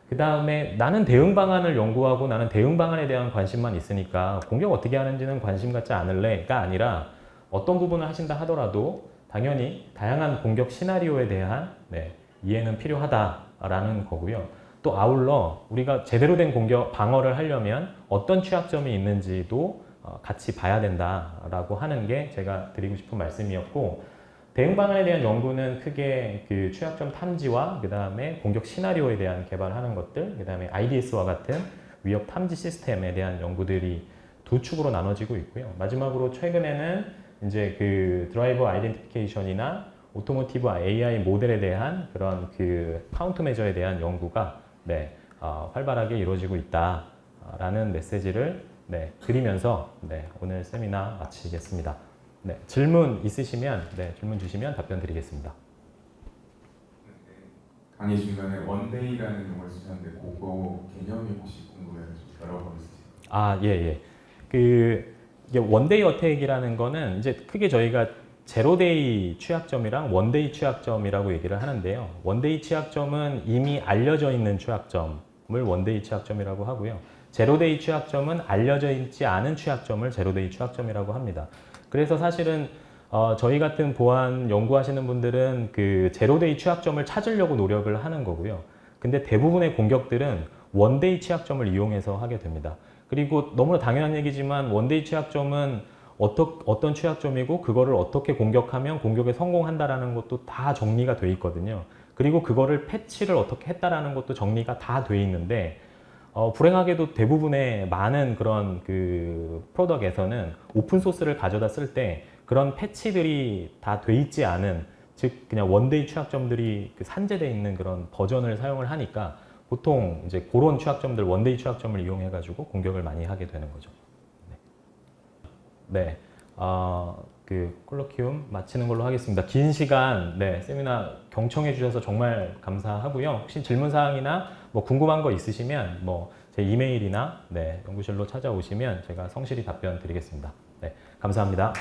그 다음에 나는 대응 방안을 연구하고 나는 대응 방안에 대한 관심만 있으니까 공격 어떻게 하는지는 관심 갖지 않을래가 아니라 어떤 부분을 하신다 하더라도 당연히 다양한 공격 시나리오에 대한 이해는 필요하다라는 거고요. 또 아울러 우리가 제대로 된 공격 방어를 하려면 어떤 취약점이 있는지도 같이 봐야 된다라고 하는 게 제가 드리고 싶은 말씀이었고 대응 방안에 대한 연구는 크게 그 취약점 탐지와 그 다음에 공격 시나리오에 대한 개발하는 것들, 그 다음에 IDS와 같은 위협 탐지 시스템에 대한 연구들이 두 축으로 나눠지고 있고요. 마지막으로 최근에는 이제 그 드라이버 아이덴티피케이션이나 오토모티브 AI 모델에 대한 그런 그 카운터 메저에 대한 연구가 활발하게 이루어지고 있다라는 메시지를 드리면서 오늘 세미나 마치겠습니다. 질문 있으시면 질문 주시면 답변 드리겠습니다.
강의 중간에 원데이라는 용어를 쓰셨는데 그거 개념이 혹시 궁금해서 여러 번 쓰세요.
예. 이게 원데이 어택이라는 거는 이제 크게 저희가 제로데이 취약점이랑 원데이 취약점이라고 얘기를 하는데요. 원데이 취약점은 이미 알려져 있는 취약점을 원데이 취약점이라고 하고요. 제로데이 취약점은 알려져 있지 않은 취약점을 제로데이 취약점이라고 합니다. 그래서 사실은 저희 같은 보안 연구하시는 분들은 그 제로데이 취약점을 찾으려고 노력을 하는 거고요. 근데 대부분의 공격들은 원데이 취약점을 이용해서 하게 됩니다. 그리고 너무나 당연한 얘기지만 원데이 취약점은 어떤 취약점이고 그거를 어떻게 공격하면 공격에 성공한다라는 것도 다 정리가 돼 있거든요. 그리고 그거를 패치를 어떻게 했다라는 것도 정리가 다 돼 있는데 불행하게도 대부분의 많은 그런 그 프로덕트에서는 오픈 소스를 가져다 쓸 때 그런 패치들이 다 돼 있지 않은, 즉 그냥 원데이 취약점들이 그 산재되어 있는 그런 버전을 사용을 하니까 보통 이제 그런 취약점들, 원데이 취약점을 이용해 가지고 공격을 많이 하게 되는 거죠. 네. 그 콜로키움 마치는 걸로 하겠습니다. 긴 시간 세미나 경청해 주셔서 정말 감사하고요. 혹시 질문 사항이나 뭐 궁금한 거 있으시면 뭐 제 이메일이나 연구실로 찾아오시면 제가 성실히 답변 드리겠습니다. 네, 감사합니다.